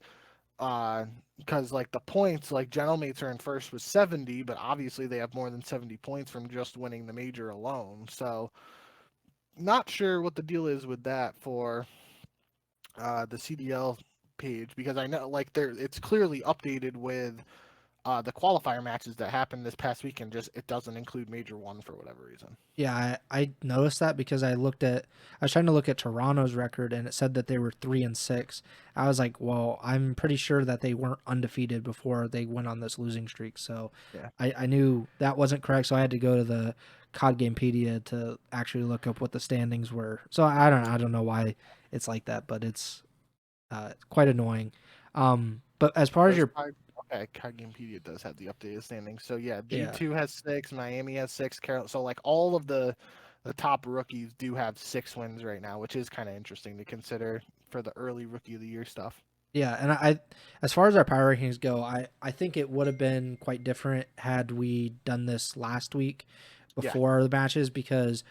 because like the points, like Gentlemates are in first with 70, but obviously they have more than 70 points from just winning the major alone. So not sure what the deal is with that for the CDL page because I know like it's clearly updated with the qualifier matches that happened this past weekend. Just it doesn't include major one for whatever reason. Yeah, I noticed that because I was trying to look at Toronto's record and it said that they were 3-6. I was like, well, I'm pretty sure that they weren't undefeated before they went on this losing streak. So Yeah. I knew that wasn't correct. So I had to go to the COD Gamepedia to actually look up what the standings were. So I don't know why it's like that, but it's quite annoying. But as far as Does your okay, Wikipedia does have the updated standings. So yeah, yeah, G2 has 6, Miami has 6, so like all of the top rookies do have 6 wins right now, which is kind of interesting to consider for the early rookie of the year stuff. yeah, and as far as our power rankings go, I think it would have been quite different had we done this last week Yeah, before the matches, because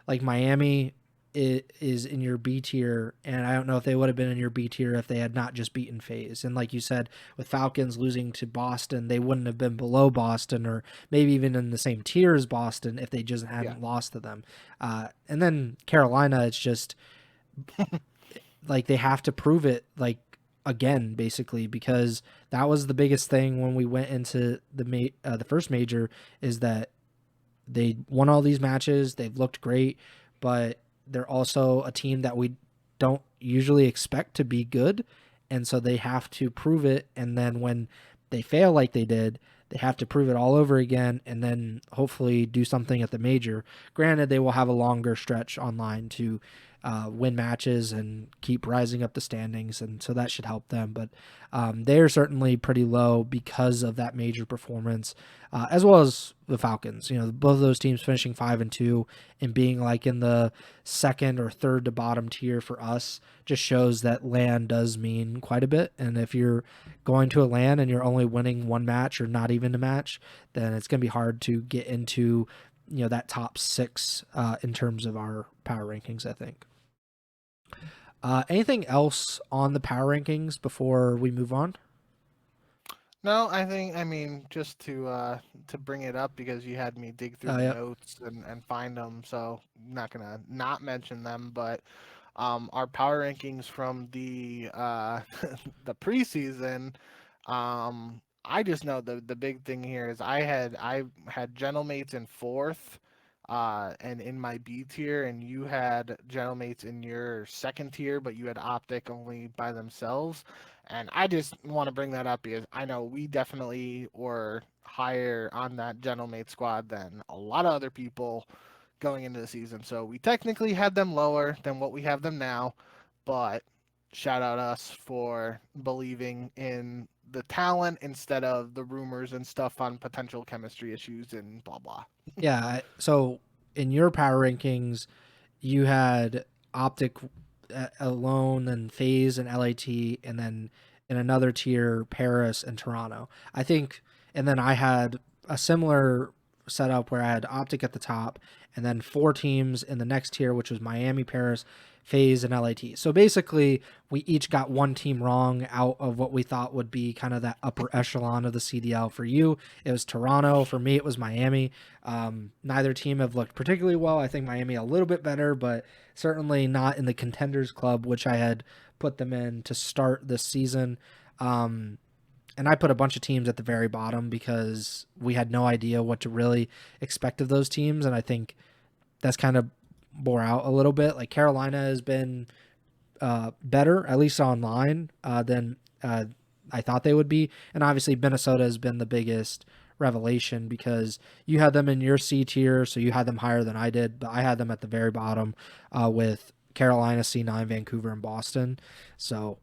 like Miami is in your B tier, and I don't know if they would have been in your B tier if they had not just beaten FaZe. And like you said, with Falcons losing to Boston, they wouldn't have been below Boston or maybe even in the same tier as Boston if they just yeah, hadn't lost to them. And then Carolina, it's just like they have to prove it like again basically, because that was the biggest thing when we went into the first major, is that they won all these matches, they've looked great, but they're also a team that we don't usually expect to be good, and so they have to prove it, and then when they fail like they did, they have to prove it all over again and then hopefully do something at the major. Granted, they will have a longer stretch online to win matches and keep rising up the standings, and so that should help them. But they are certainly pretty low because of that major performance, as well as the Falcons. Both of those teams finishing 5-2 and being like in the second or third to bottom tier for us just shows that LAN does mean quite a bit. And if you're going to a LAN and you're only winning one match or not even a match, then it's going to be hard to get into that top 6 in terms of our power rankings, I think. Anything else on the power rankings before we move on? No, I mean just to bring it up because you had me dig through the Yep. notes and find them, so I'm not gonna not mention them. But Our power rankings from the the preseason. I just know the big thing here is I had Gentlemates in fourth, and in my B tier, and you had Gentlemates in your second tier, but you had Optic only by themselves. And I just want to bring that up because I know we definitely were higher on that Gentlemate squad than a lot of other people going into the season. So we technically had them lower than what we have them now, but shout out us for believing in the talent instead of the rumors and stuff on potential chemistry issues and blah blah. Yeah. So in your power rankings, you had Optic alone, and FaZe and LAT, and then in another tier, Paris and Toronto. I think, and then I had a similar setup where I had Optic at the top, and then 4 teams in the next tier, which was Miami, Paris, FaZe, and LAT. So basically, we each got one team wrong out of what we thought would be kind of that upper echelon of the CDL. For you, it was Toronto. For me, it was Miami. Neither team have looked particularly well. I think Miami a little bit better, but certainly not in the contenders club, which I had put them in to start this season. And I put a bunch of teams at the very bottom because we had no idea what to really expect of those teams. And I think that's kind of bore out a little bit. Like Carolina has been better, at least online, than I thought they would be. And obviously Minnesota has been the biggest revelation because you had them in your C tier, so you had them higher than I did, but I had them at the very bottom with Carolina, C9, Vancouver, and Boston. So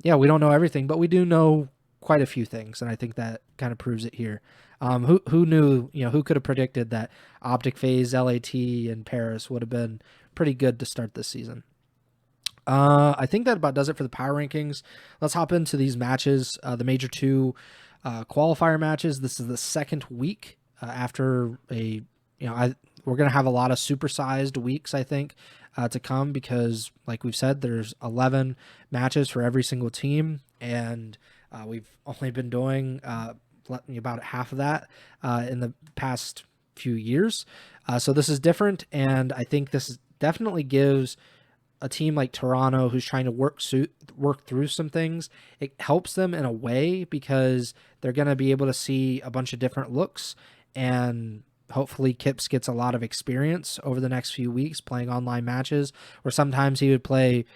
yeah, we don't know everything, but we do know quite a few things, and I think that kind of proves it here. Who knew, who could have predicted that Optic, FaZe, LAT, and Paris would have been pretty good to start this season. I think that about does it for the power rankings. Let's hop into these matches, the major 2 qualifier matches. This is the second week after we're going to have a lot of supersized weeks, I think, to come because, like we've said, there's 11 matches for every single team, and we've only been doing about half of that in the past few years. So this is different, and I think this definitely gives a team like Toronto, who's trying to work through some things, it helps them in a way because they're going to be able to see a bunch of different looks, and hopefully Kips gets a lot of experience over the next few weeks playing online matches, or sometimes he would play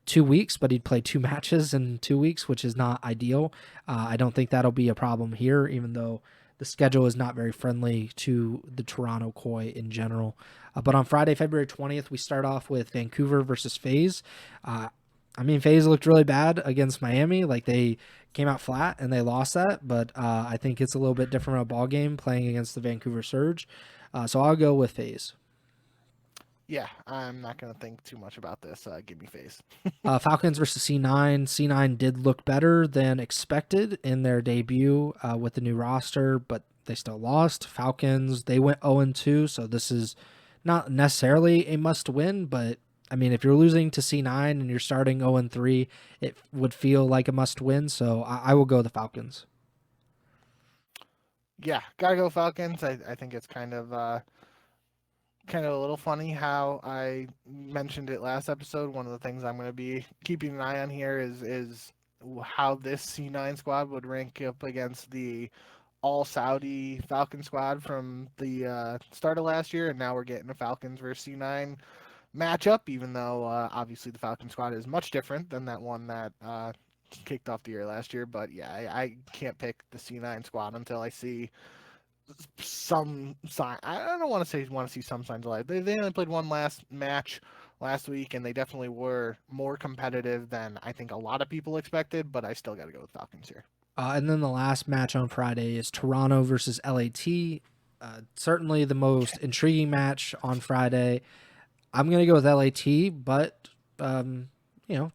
2 weeks, but he'd play 2 matches in 2 weeks, which is not ideal. I don't think that'll be a problem here, even though the schedule is not very friendly to the Toronto Koi in general. But on Friday, February 20th, we start off with Vancouver versus FaZe. FaZe looked really bad against Miami. Like, they came out flat and they lost that, but I think it's a little bit different of a ball game playing against the Vancouver Surge. So I'll go with FaZe. Yeah, I'm not going to think too much about this. Give me FaZe. Falcons versus C9. C9 did look better than expected in their debut with the new roster, but they still lost. Falcons, they went 0-2, so this is not necessarily a must-win, but if you're losing to C9 and you're starting 0-3, it would feel like a must-win, so I will go the Falcons. Yeah, gotta go Falcons. I think it's kind of a little funny how I mentioned it last episode. One of the things I'm going to be keeping an eye on here is how this C9 squad would rank up against the all Saudi Falcon squad from the start of last year, and now we're getting a Falcons versus C9 matchup, even though obviously the Falcon squad is much different than that one that kicked off the year last year. But yeah, I can't pick the C9 squad until I see some sign. I don't want to see some signs of life. They only played one last match last week, and they definitely were more competitive than I think a lot of people expected. But I still got to go with Falcons here. And then the last match on Friday is Toronto versus LAT. Certainly the most intriguing match on Friday. I'm going to go with LAT, but,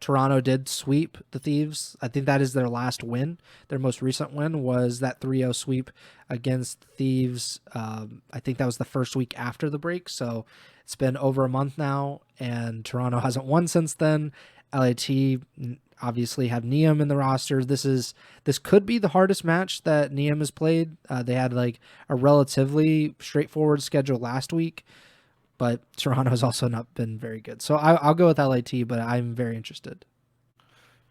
Toronto did sweep the Thieves. I think that is their last win. Their most recent win was that 3-0 sweep against Thieves. I think that was the first week after the break, so it's been over a month now, and Toronto hasn't won since then. LAT obviously have Neum in the roster. This could be the hardest match that Neum has played. They had like a relatively straightforward schedule last week. but Toronto's also not been very good. So I'll go with LAT, but I'm very interested.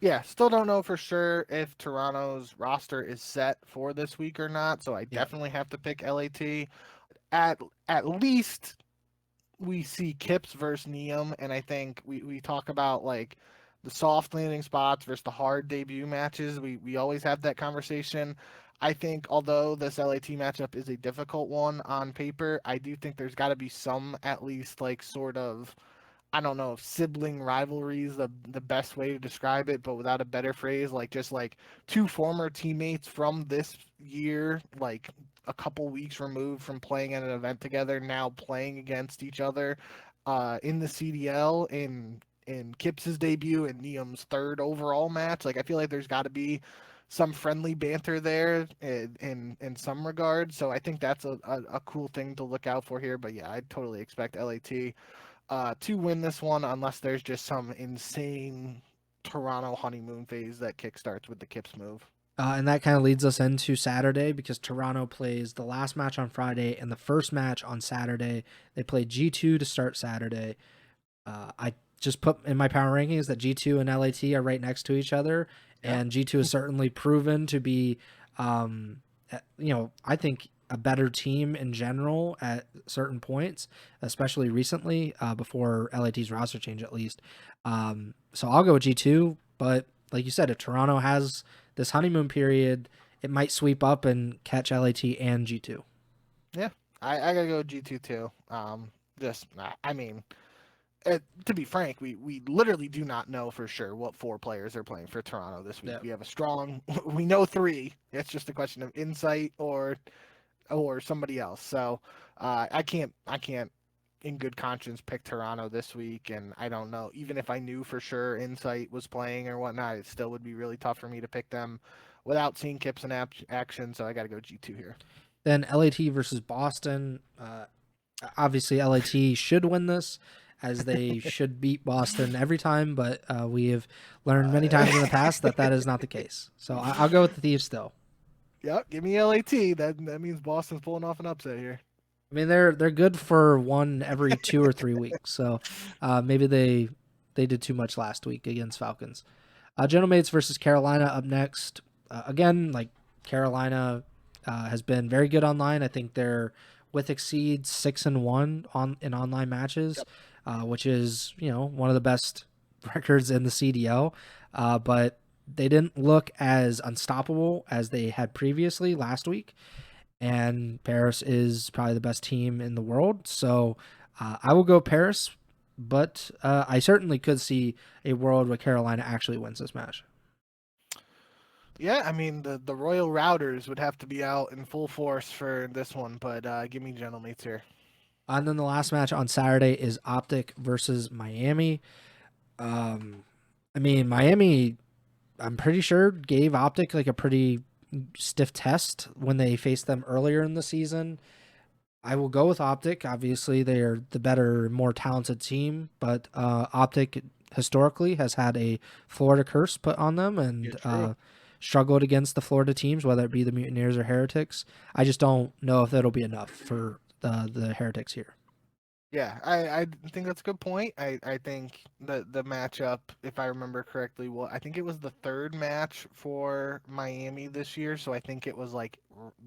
Yeah, still don't know for sure if Toronto's roster is set for this week or not. So I Yeah. definitely have to pick LAT. At least we see Kips versus Neum, and I think we talk about like the soft landing spots versus the hard debut matches. We always have that conversation. I think although this LAT matchup is a difficult one on paper, I do think there's got to be some at least like sort of, I don't know if sibling rivalry is the best way to describe it, but without a better phrase, like just like two former teammates from this year, like a couple weeks removed from playing at an event together, now playing against each other in the CDL in Kips's debut and Neum's third overall match. Like I feel like there's got to be some friendly banter there in some regard. So I think that's a cool thing to look out for here. But yeah, I totally expect LAT to win this one unless there's just some insane Toronto honeymoon phase that kickstarts with the Kips move. And that kind of leads us into Saturday because Toronto plays the last match on Friday and the first match on Saturday. They play G2 to start Saturday. I just put in my power rankings that G2 and LAT are right next to each other, Yeah. and G2 is certainly proven to be, I think a better team in general at certain points, especially recently before LAT's roster change at least. So I'll go with G2, but like you said, if Toronto has this honeymoon period, it might sweep up and catch LAT and G2. Yeah, I gotta go G2 too. I mean, to be frank, we literally do not know for sure what four players are playing for Toronto this week. Yeah. We have a strong, we know three. It's just a question of insight or somebody else. So I can't in good conscience pick Toronto this week, and I don't know. Even if I knew for sure Insight was playing or whatnot, it still would be really tough for me to pick them without seeing Kips in action. So I got to go G2 here. Then LAT versus Boston. Obviously, LAT should win this, as they should beat Boston every time. But we have learned many times in the past that is not the case. So I'll go with the Thieves still. Yep, give me LAT. That means Boston's pulling off an upset here. I mean, they're good for one every 2 or 3 weeks. So maybe they did too much last week against Falcons. Gentlemates versus Carolina up next. Again, like Carolina has been very good online. I think they're with exceeds 6-1 in online matches, which is one of the best records in the CDL. But they didn't look as unstoppable as they had previously last week. And Paris is probably the best team in the world. So I will go Paris, but I certainly could see a world where Carolina actually wins this match. Yeah, I mean the Royal Routers would have to be out in full force for this one, but give me Gentlemates here. And then the last match on Saturday is Optic versus Miami. I mean, Miami, I'm pretty sure gave Optic like a pretty stiff test when they faced them earlier in the season. I will go with Optic. Obviously, they are the better, more talented team, but Optic historically has had a Florida curse put on them and struggled against the Florida teams, whether it be the Mutineers or Heretics. I just don't know if that'll be enough for the Heretics here. Yeah, I think that's a good point. I think the matchup, if I remember correctly, I think it was the third match for Miami this year. So I think it was like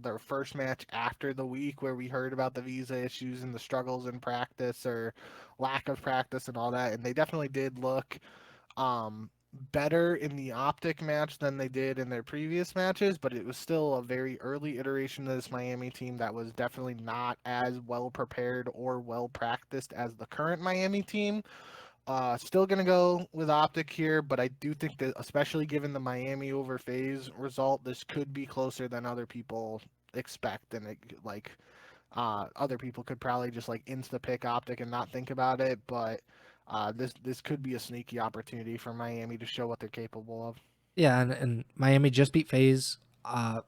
their first match after the week where we heard about the visa issues and the struggles in practice or lack of practice and all that. And they definitely did look better in the Optic match than they did in their previous matches, but it was still a very early iteration of this Miami team that was definitely not as well prepared or well practiced as the current Miami team. Still going to go with Optic here, but I do think that, especially given the Miami over FaZe result, this could be closer than other people expect. And other people could probably just like insta pick Optic and not think about it, but this could be a sneaky opportunity for Miami to show what they're capable of. Yeah, and Miami just beat FaZe,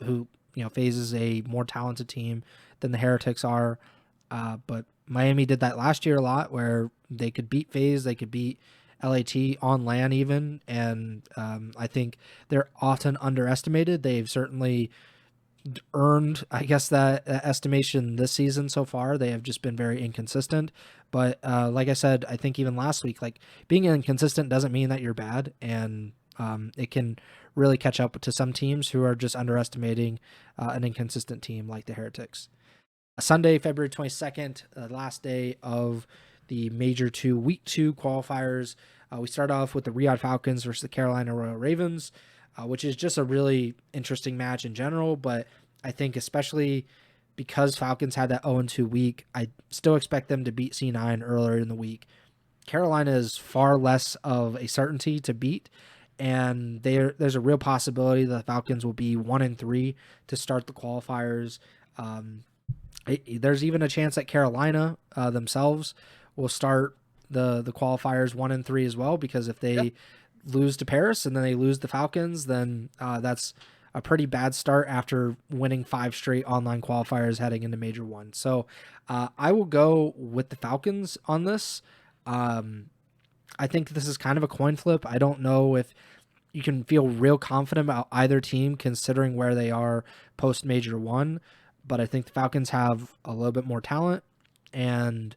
who FaZe is a more talented team than the Heretics are, but Miami did that last year a lot, where they could beat FaZe, they could beat LAT on LAN even, and I think they're often underestimated. They've certainly earned, I guess, that estimation this season so far. They have just been very inconsistent. But like I said, I think even last week, like being inconsistent doesn't mean that you're bad, and it can really catch up to some teams who are just underestimating an inconsistent team like the Heretics. Sunday, February 22nd, last day of the Major 2 Week 2 qualifiers. We start off with the ReeaL Falcons versus the Carolina Royal Ravens, which is just a really interesting match in general, but I think especially because Falcons had that 0-2 week, I still expect them to beat C9 earlier in the week. Carolina is far less of a certainty to beat, and there's a real possibility the Falcons will be 1-3 to start the qualifiers. There's even a chance that Carolina themselves will start the qualifiers 1-3 as well, because if they lose to Paris and then they lose the Falcons, then that's a pretty bad start after winning 5 straight online qualifiers heading into Major 1. So I will go with the Falcons on this. I think this is kind of a coin flip. I don't know if you can feel real confident about either team considering where they are post Major 1, but I think the Falcons have a little bit more talent, and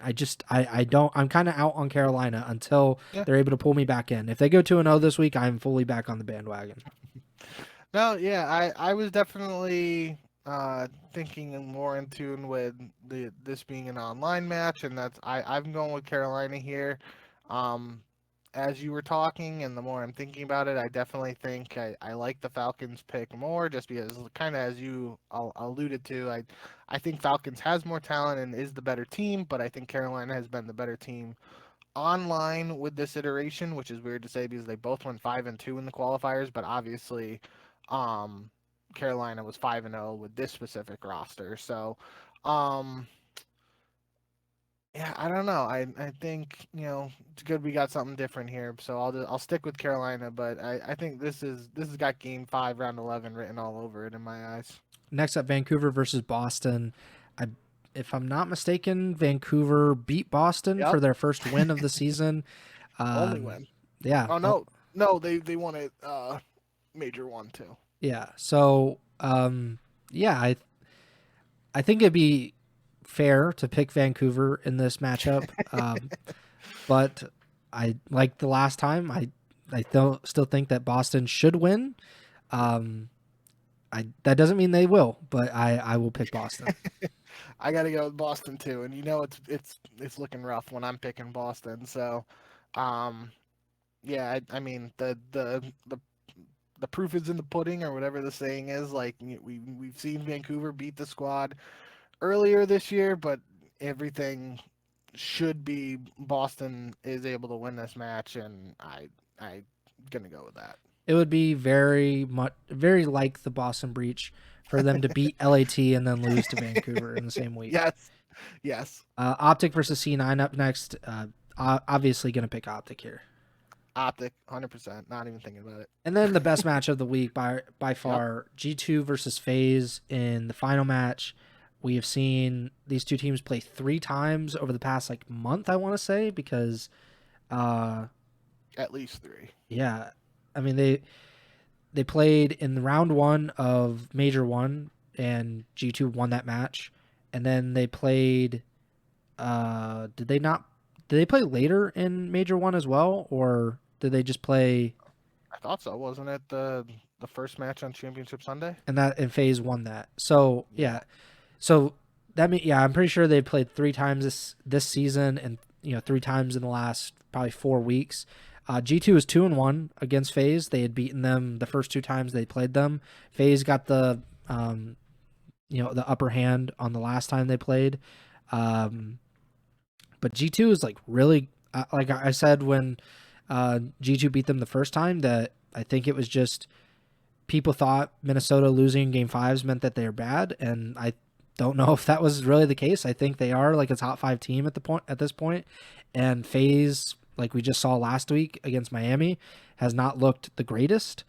I'm kind of out on Carolina until they're able to pull me back in. If they go 2-0 this week, I'm fully back on the bandwagon. No, yeah, I was definitely thinking more in tune with this being an online match, and I'm going with Carolina here. As you were talking, and the more I'm thinking about it, I definitely think I like the Falcons pick more, just because, kind of as you alluded to, I think Falcons has more talent and is the better team, but I think Carolina has been the better team online with this iteration, which is weird to say because they both went 5-2 in the qualifiers, but obviously Carolina was 5-0 with this specific roster. So yeah, I don't know. I think, it's good we got something different here. So I'll stick with Carolina, but I think this has got Game 5, Round 11 written all over it in my eyes. Next up, Vancouver versus Boston. If I'm not mistaken, Vancouver beat Boston for their first win of the season. Only win. Yeah. Oh no, they won it Major 1 too. Yeah. So yeah, I think it'd be fair to pick Vancouver in this matchup. But I like the last time, I still think that Boston should win. That doesn't mean they will, but I will pick Boston. I got to go with Boston too, and it's looking rough when I'm picking Boston. So, yeah, I mean the proof is in the pudding, or whatever the saying is. Like we've seen Vancouver beat the squad earlier this year, but everything should be Boston is able to win this match, and I'm gonna go with that. It would be very like the Boston Breach for them to beat LAT and then lose to Vancouver in the same week. Yes. Optic versus C9 up next. Obviously going to pick Optic here. Optic, 100%. Not even thinking about it. And then the best match of the week by far, G2 versus FaZe in the final match. We have seen these two teams play 3 times over the past month, I want to say, because at least 3. Yeah. I mean, they played in the round 1 of Major 1, and G2 won that match. And then they played did they play later in Major 1 as well, or did they just play? I thought so. Wasn't it the first match on Championship Sunday? And FaZe won that. So, yeah. So that means, I'm pretty sure they played 3 times this season, and 3 times in the last probably 4 weeks. G2 is 2-1 against FaZe. They had beaten them the first 2 times they played them. FaZe got the the upper hand on the last time they played. But G2 is really, like I said when G2 beat them the first time, that I think it was just people thought Minnesota losing Game 5s meant that they're bad, and I don't know if that was really the case. I think they are a top 5 team at this point, and FaZe, like we just saw last week against Miami, has not looked the greatest.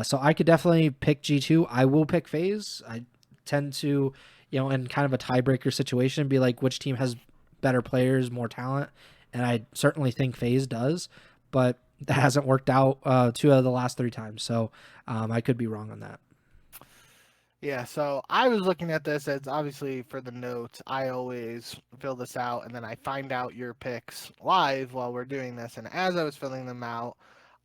So I could definitely pick G2. I will pick FaZe. I tend to, in kind of a tiebreaker situation, be like, which team has better players, more talent? And I certainly think FaZe does, but that hasn't worked out 2 out of the last 3 times. So I could be wrong on that. Yeah, so I was looking at this as obviously for the notes. I always fill this out and then I find out your picks live while we're doing this. And as I was filling them out,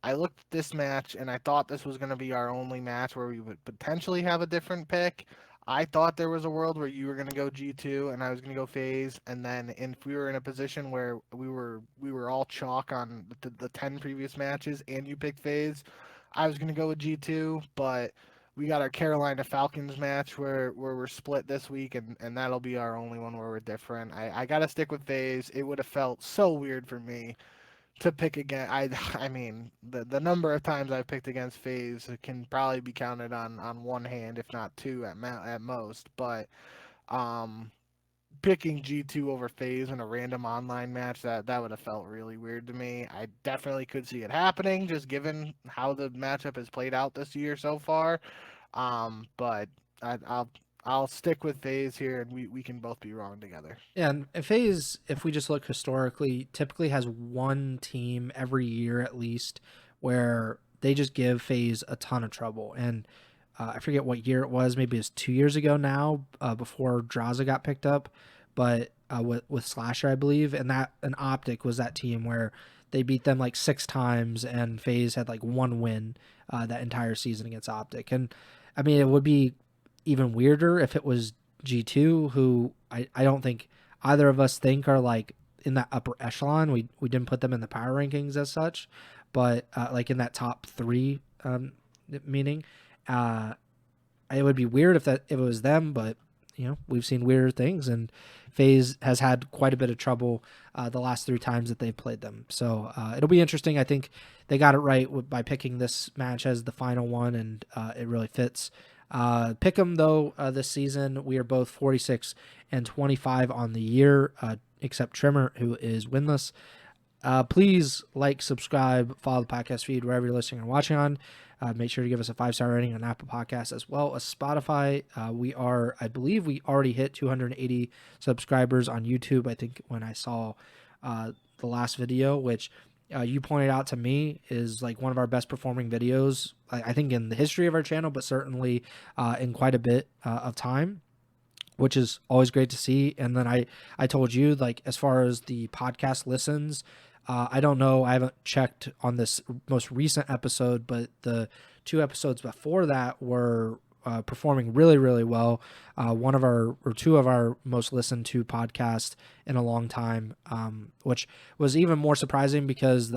I looked at this match and I thought this was going to be our only match where we would potentially have a different pick. I thought there was a world where you were going to go G2 and I was going to go FaZe, and then if we were in a position where we were all chalk on the 10 previous matches and you picked FaZe, I was going to go with G2, but we got our Carolina Falcons match where we're split this week, and that'll be our only one where we're different. I got to stick with FaZe. It would have felt so weird for me to pick again. I mean, the number of times I've picked against FaZe can probably be counted on one hand, if not two at most. But um, picking G2 over FaZe in a random online match, that would have felt really weird to me. I definitely could see it happening, just given how the matchup has played out this year so far. But I'll stick with FaZe here, and we can both be wrong together. Yeah, and FaZe, if we just look historically, typically has one team every year at least where they just give FaZe a ton of trouble. And I forget what year it was. Maybe it's 2 years ago now, before Draza got picked up, but with Slasher, I believe. And that an Optic was that team where they beat them like 6 times, and FaZe had like one win that entire season against Optic. And I mean, it would be even weirder if it was G2, who I don't think either of us think are like in that upper echelon. We didn't put them in the power rankings as such, but like in that top three, meaning uh, it would be weird if it was them. But we've seen weirder things, and FaZe has had quite a bit of trouble the last 3 times that they've played them. So it'll be interesting. I think they got it right by picking this match as the final one, and it really fits. Pick them though this season. We are both 46 and 25 on the year, except Trimmer, who is winless. Please like, subscribe, follow the podcast feed wherever you're listening or watching on. Make sure to give us a 5-star rating on Apple Podcasts as well as Spotify. I believe we already hit 280 subscribers on YouTube. I think when I saw the last video, which you pointed out to me is like one of our best performing videos, I think in the history of our channel, but certainly in quite a bit of time, which is always great to see. And then I told you, like, as far as the podcast listens, I don't know, I haven't checked on this most recent episode, but the 2 episodes before that were performing really, really well. One of our, or two of our most listened to podcasts in a long time, which was even more surprising because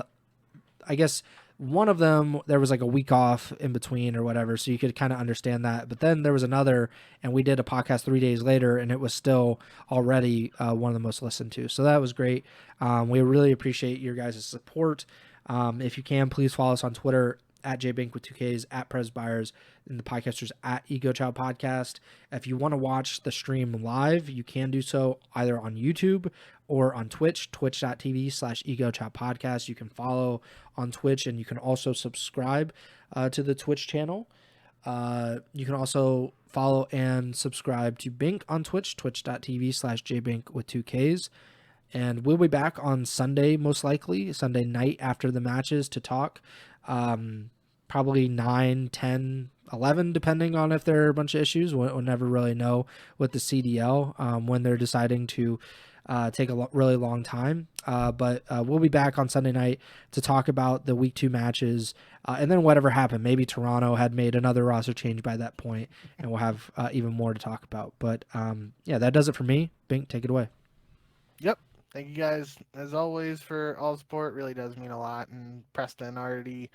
I guess one of them, there was like a week off in between or whatever, so you could kind of understand that. But then there was another, and we did a podcast 3 days later, and it was still already one of the most listened to. So that was great. We really appreciate your guys' support. If you can, please follow us on Twitter at JBink with 2Ks, at Pres Byers, and the podcasters at Ego Chall Podcast. If you want to watch the stream live, you can do so either on YouTube or on Twitch, twitch.tv/Ego Chall Podcast. You can follow on Twitch, and you can also subscribe to the Twitch channel. You can also follow and subscribe to Bink on Twitch, twitch.tv/JBink with 2Ks. And we'll be back on Sunday, most likely, Sunday night after the matches to talk. Probably 9, 10, 11, depending on if there are a bunch of issues. We'll never really know with the CDL when they're deciding to take a really long time. But we'll be back on Sunday night to talk about the week 2 matches and then whatever happened. Maybe Toronto had made another roster change by that point, and we'll have even more to talk about. But yeah, that does it for me. Bink, take it away. Yep. Thank you guys, as always, for all the support. It really does mean a lot. And Preston already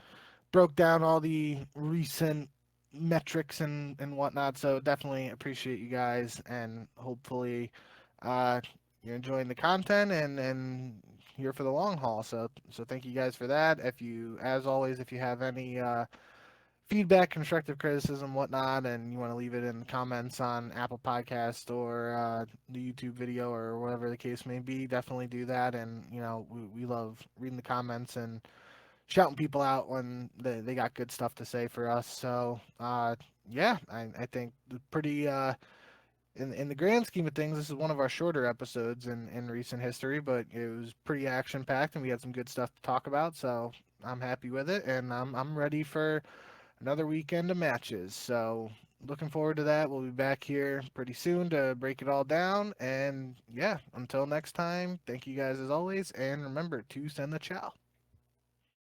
broke down all the recent metrics and whatnot. So definitely appreciate you guys, and hopefully you're enjoying the content and here for the long haul. So thank you guys for that. If you, as always, if you have any feedback, constructive criticism, whatnot, and you want to leave it in the comments on Apple Podcast or the YouTube video or whatever the case may be, definitely do that. And we love reading the comments and shouting people out when they got good stuff to say for us. So yeah, I think pretty in the grand scheme of things, this is one of our shorter episodes in recent history, but it was pretty action packed and we had some good stuff to talk about. So I'm happy with it, and I'm ready for another weekend of matches. So looking forward to that. We'll be back here pretty soon to break it all down. And yeah, until next time, thank you guys as always. And remember to send the chow.